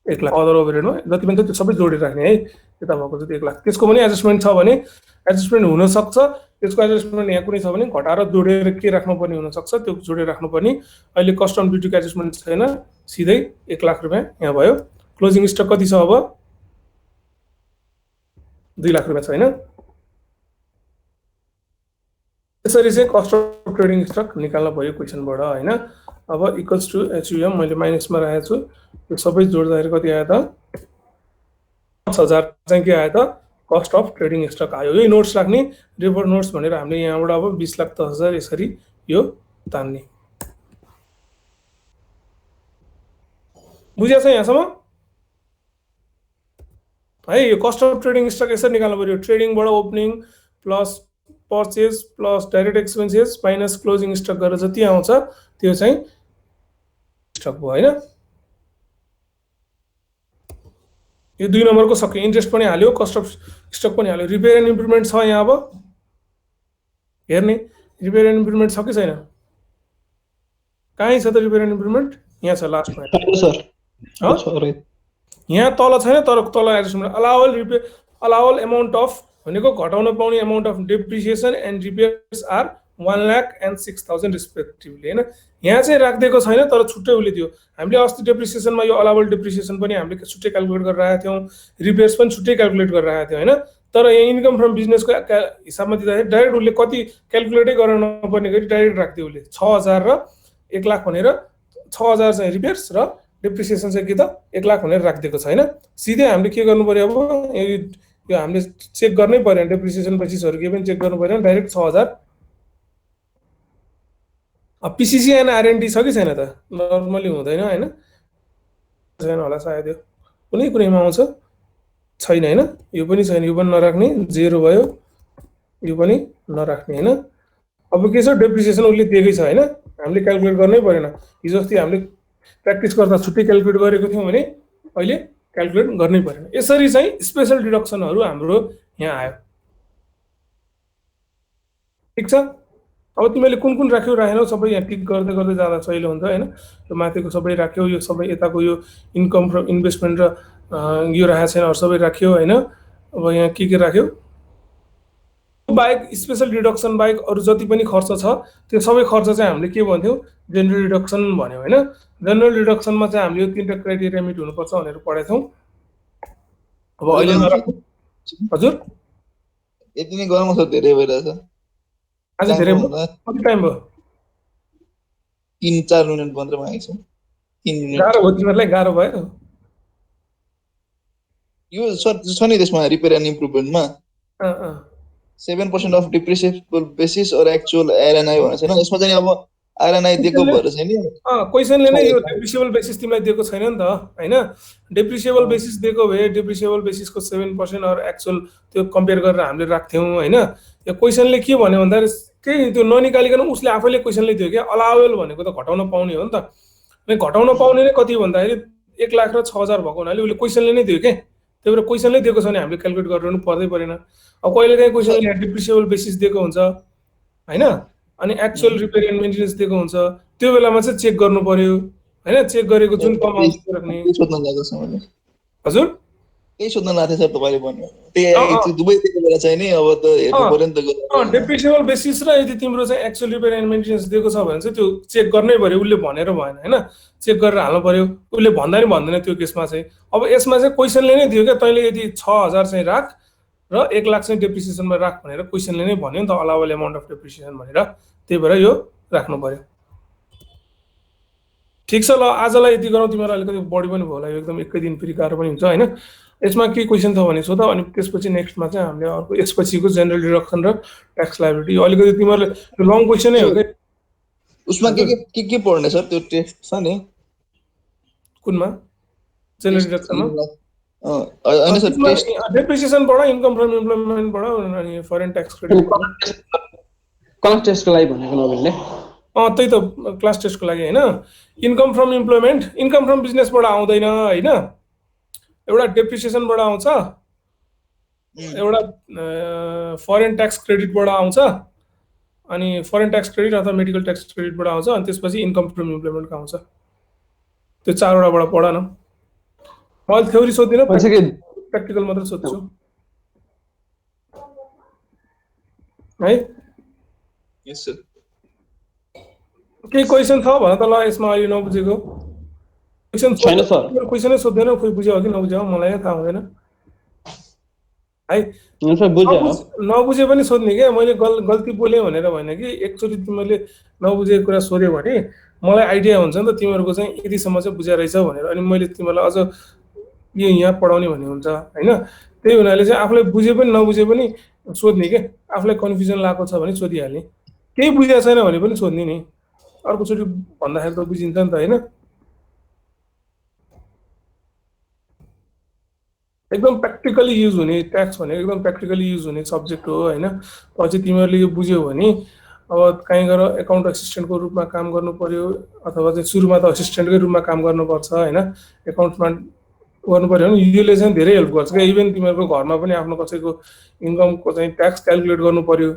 1 लाख। अदर ओभरहेडमा जति पनि त्यो सबै जोडेर राख्ने है, यता भएको जति 1 लाख। त्यसको पनि एडजस्टमेन्ट छ भने एडजस्टमेन्ट हुनसक्छ, त्यसको एडजस्टमेन्ट यहाँ कुनै छ भने घटाएर जोडेर के राख्नुपर्ने हुनसक्छ, त्यो जोडेर राख्नुपर्ने। अहिले कस्टम ड्युटीको एडजस्टमेन्ट छैन, सिधै 1 लाख रुपियाँ यहाँ भयो। क्लोजिङ स्टक कति छ? अब 2 लाख रुपियाँ छ होइन। यसरी चाहिँ कस्ट अफ ट्रेडिङ स्टक निकाल्न पर्यो क्वेसनबाट होइन। अब इक्वल्स टु HUM मैले माइनसमा राखेको छु, यो सबै जोड्दाखेरि कति आयो त? 5,000 चाहिँ के आयो त? कस्ट अफ ट्रेडिङ स्टक आयो। यही नोट्स राख्ने, रिपोर्ट नोट्स भनेर हामीले यहाँबाट अब 20,10,000 यसरी यो तान्ने। बुझिया छ यहाँसम्म है? यो कस्ट अफ ट्रेडिङ स्टक यसरी निकाल्नु पर्यो, ट्रेडिङबाट opening plus purchase plus direct expenses minus closing stock गरेर जति आउँछ त्यो चाहिँ स्टक भयो होइन। यो 2 नम्बरको सक्यो, इन्ट्रेस्ट पनि हाल्यो, कस्ट अफ स्टक पनि हाल्यो। रिपेयर एन्ड इम्प्रुभमेन्ट छ यहाँ, अब हेर्ने रिपेयर एन्ड इम्प्रुभमेन्ट छ कि छैन? कहाँ छ त रिपेयर एन्ड इम्प्रुभमेन्ट? यहाँ छ लास्टमा सर। यहाँ तल छैन, तर तल एडजस्टमेन्ट अलाउल एमाउन्ट अफ भनेको घटाउन पाउने amount of depreciation and repairs are 1,00,000 and 6,000 respectively हैन। यहाँ चाहिँ राखिदिएको छैन, तर छुट्टै उसले दियो। हामीले अस्ति डेप्रिसिएसनमा यो अलाउबल डेप्रिसिएसन पनि हामीले छुट्टै क्याल्कुलेट गरेर राखेका थियौँ, रिपेयर्स पनि छुट्टै क्याल्कुलेट गरेर राखेका थियौँ हैन। तर यहाँ इन्कम फ्रम बिजनेसको हिसाबमा दिँदाखेरि डाइरेक्ट उसले कति क्याल्कुलेटै गर्न नपर्ने गरी डाइरेक्ट राखिदियो उसले 6,000 र 1,00,000 भनेर। 6,000 चाहिँ रिपेयर्स र डेप्रिसिएसन चाहिँ के त 1,00,000 भनेर राखिदिएको छ हैन। सिधै हामीले के गर्नु पर्यो अब, यो हामीले चेक गर्नै पर्यो, डेप्रिसिएसन बेसिसहरु के पनि चेक गर्नु पर्यो, डाइरेक्ट 6,000। पिसिसी एन्ड आरएनडी छ कि छैन त? नर्मली हुँदैन हैन, छैन होला सायद, यो कुनै कुनैमा आउँछ, छैन हैन, यो पनि छैन, यो पनि नराख्ने, जेरो भयो, यो पनि नराख्ने हैन। अब के छ, डेप्रिसिएसन उसले दिएकै छ हैन, हामीले क्याल्कुलेट गर्नै परेन। हिजो अस्ति हामीले प्र्याक्टिस गर्दा छुट्टै क्याल्कुलेट गरेको थियौँ भने अहिले क्याल्कुलेट गर्नै परेन। यसरी चाहिँ स्पेशल डिडक्सनहरु हाम्रो यहाँ आयो। ठीक छ, अब तिमीले कुन कुन राख्यौ राखेनौ सबै यहाँ टिक गर्दै गर्दै जाँदा सजिलो हुन्छ हैन। यो माथिको सबै राख्यौ, यो सबै यताको यो इन्कम फ्रम इन्भेस्टमेन्ट र यो राखेको छैन, अरु सबै राख्यौ हैन। अब यहाँ के राख्यौ, बाहेक स्पेशल डिडक्सन बाहेक अरु जति पनि खर्च छ त्यो सबै खर्च चाहिँ हामीले के भन्थ्यौ, जनरल डिडक्सन भन्यौ हैन। जनरल डिडक्सनमा चाहिँ हामीले यो तीनटा क्राइटेरिया मिट हुनुपर्छ भनेर पढाएको थियौ। अब अहिले हजुर यति नै गरौँ छ, धेरै भइरहेछ आज धेरै कति टाइम भयो? 3-4 मिनेट मात्र मागेको छ। 3 मिनेट गाह्रो भयो तिमीहरुलाई? गाह्रो भयो यो छ नि त्यसमा repair and इम्प्रुभमेन्टमा 7% of depreciable basis और एक्चुअल आरएनआई भनेको छैन। यसमा चाहिँ अब आरएनआई दिएको भएर चाहिँ नि क्वेशनले नै यो डेप्रिसिएबल बेसिस तिमीलाई दिएको छैन नि त हैन। डेप्रिसिएबल बेसिस दिएको भए डेप्रिसिएबल बेसिसको 7% और एक्चुअल त्यो कम्पेयर गरेर हामीले राख्थ्यौं हैन। यो क्वेशनले के भन्यो भन्दा केही त्यो ननिकालिकन उसले आफैले क्वेशनले दियो के, अलाउबल भनेको त घटाउन पाउने हो नि त। अनि घटाउन पाउने नै कति भन्दाखेरि 1,00,000 र 6,000 भएको हुनाले उसले क्वेशनले नै दियो के। त्यही भएर क्वेशनले दिएको छ भने हामीले क्याल्कुलेट गर्नु पर्दै परेन। अब कहिलेकाहीँ क्वेशनले डिप्रिसिएबल बेसिस दिएको हुन्छ हैन, अनि एक्चुअल रिपेयर एन्ड मेन्टेनेन्स दिएको हुन्छ, त्यो बेलामा चाहिँ चेक गर्नु पर्यो हैन। चेक गरेको जुन अमाउन्ट राख्ने सोध्न लागेको छ मैले। हजुर केही सोध्न लाग्थ्यो सर तपाईले भन्नु, त्यही दुबै दिएको बेला चाहिँ नि अब त हेर्नु पर्यो नि त। डेप्रिसिएबल बेसिस र यदि तिम्रो चाहिँ एक्चुअल रिपेयर एन्ड मेन्टेनेन्स दिएको छ भने चाहिँ त्यो चेक गर्नै पर्यो, उसले भनेर भएन हैन, चेक गरेर हाल्नु पर्यो। उसले भन्दा नि भन्दैन त्यो केसमा चाहिँ। अब यसमा चाहिँ क्वेशनले नै दियो क्या, तैँले यदि 6,000 चाहिँ राख र 1,00,000 चाहिँ डेप्रिसिएसनमा राख भनेर क्वेशनले नै भन्यो नि त, अलाउबल एमाउन्ट अफ डेप्रिसिएसन भनेर। त्यही भएर यो राख्नु पर्यो। ठीक छ, ल आजलाई यति गरौँ। तिमीहरु अलिकति बढी पनि भयो होला, एकदम एकै दिन फेरि गाह्रो पनि हुन्छ हैन। यसमा के क्वेशन छ भने सोध, अनि त्यसपछि नेक्स्टमा चाहिँ हामीले अर्को यसपछिको जनरल डिडक्सन र ट्याक्स लायबिलिटी। अलिकति तिमीहरुले त्यो लङ क्वेशनै हो के। उसमा के पढ्ने सर? त्यो टेस्ट छ नि कुनमा? जनरल डिडक्सनमा हैन सर, टेस्ट डेप्रिसिएसन पढ, इन्कम फ्रम इम्प्लोयमेन्ट पढ, अनि फरेन ट्याक्स क्रेडिट क्लास टेस्टको लागि भनेको नबिलले। त्यही त क्लास टेस्टको लागि हैन। Income from employment, income from बिजनेसबाट आउँदैन हैन, एउटा डेप्रिसिएसनबाट आउँछ, एउटा फरेन ट्याक्स क्रेडिटबाट आउँछ, अनि फरेन ट्याक्स क्रेडिट अथवा मेडिकल ट्याक्स क्रेडिटबाट आउँछ, अनि त्यसपछि इन्कम फ्रम इम्प्लोयमेन्टको आउँछ। त्यो चारवटाबाट पढ न। मैले थ्योरी सोध्दिन, प्र्याक्टिकल मात्र सोध्छु है। यस सर। केही क्वेशन छ भन त ल, यसमा अहिले नबुझेको क्वेशन छैन सर। क्वेशनै सोध्दैन, खोइ बुझ्यो कि नबुझ्यो मलाई थाहा हुँदैन है। नबुझे पनि सोध्ने क्या, मैले गल्ती बोलेँ भनेर होइन कि, एकचोटि तिमीले नबुझेको कुरा सोध्यो भने मलाई आइडिया हुन्छ नि त तिमीहरूको चाहिँ यतिसम्म चाहिँ बुझेर रहेछ भनेर, अनि मैले तिमीलाई अझ यो यहाँ पढाउने भन्ने हुन्छ हैन। त्यही हुनाले चाहिँ आफूले बुझे पनि नबुझे पनि सोध्ने के, आफूलाई कन्फ्युजन लागेको छ भने सोधिहाल्ने, केही बुझेको छैन भने पनि सोध्ने नि, अर्कोचोटि भन्दाखेरि त बुझिन्छ नि त हैन। एकदम प्र्याक्टिकली युज हुने ट्याक्स भनेको एकदम प्र्याक्टिकली युज हुने सब्जेक्ट हो हैन। पछि तिमीहरूले यो बुझ्यौ भने अब कहीँ गएर एकाउन्ट असिस्टेन्टको रूपमा काम गर्नु पर्यो, अथवा चाहिँ सुरुमा त असिस्टेन्टकै रूपमा काम गर्नुपर्छ हैन, एकाउन्टमा गर्नु पर्यो भने यसले चाहिँ धेरै हेल्प गर्छ क्या। इभन तिमीहरूको घरमा पनि आफ्नो कसैको इन्कमको चाहिँ ट्याक्स क्याल्कुलेट गर्नु पर्यो,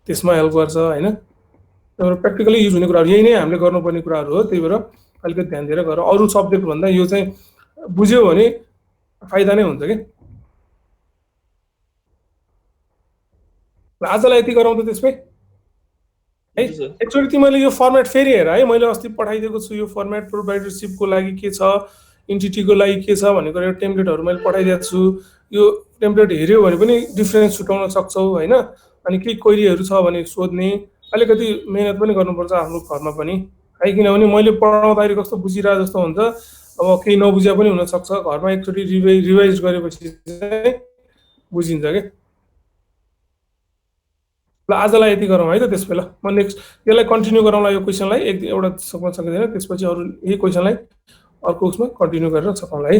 त्यसमा हेल्प गर्छ हैन। त्यही भएर प्र्याक्टिकली युज हुने कुराहरू यही नै हामीले गर्नुपर्ने कुराहरू हो। त्यही भएर अलिकति ध्यान दिएर गर। अरू सब्जेक्ट भन्दा यो चाहिँ बुझ्यो भने फाइदा नै हुन्छ कि। आजलाई यति गरौँ त त्यसमै है। एकचोटि तिमीले यो फर्मेट फेरि हेर है, मैले अस्ति पठाइदिएको छु यो फर्मेट प्रोप्राइटरसिपको लागि के छ, इन्टिटीको लागि के छ भनेको यो टेम्प्लेटहरू मैले पठाइदिएको छु। यो टेम्प्लेट हेऱ्यो भने पनि डिफरेन्स छुटाउन सक्छौ हैन। अनि के क्वेरीहरू छ भने सोध्ने, अलिकति मेहनत पनि गर्नुपर्छ आफ्नो घरमा पनि है, किनभने मैले पढाउँदाखेरि कस्तो बुझिरहेको जस्तो हुन्छ, अब केही नबुझ्या पनि हुनसक्छ। घरमा एकचोटि रिभाइज गरेपछि चाहिँ बुझिन्छ के। ल आजलाई यति गरौँ है त त्यसपछि। ल म नेक्स्ट यसलाई कन्टिन्यू गरौँला, यो क्वेसनलाई एउटा सक्न सकिँदैन, त्यसपछि अरू यही क्वेसनलाई अर्को उसमा कन्टिन्यू गरेर सकाउँला है।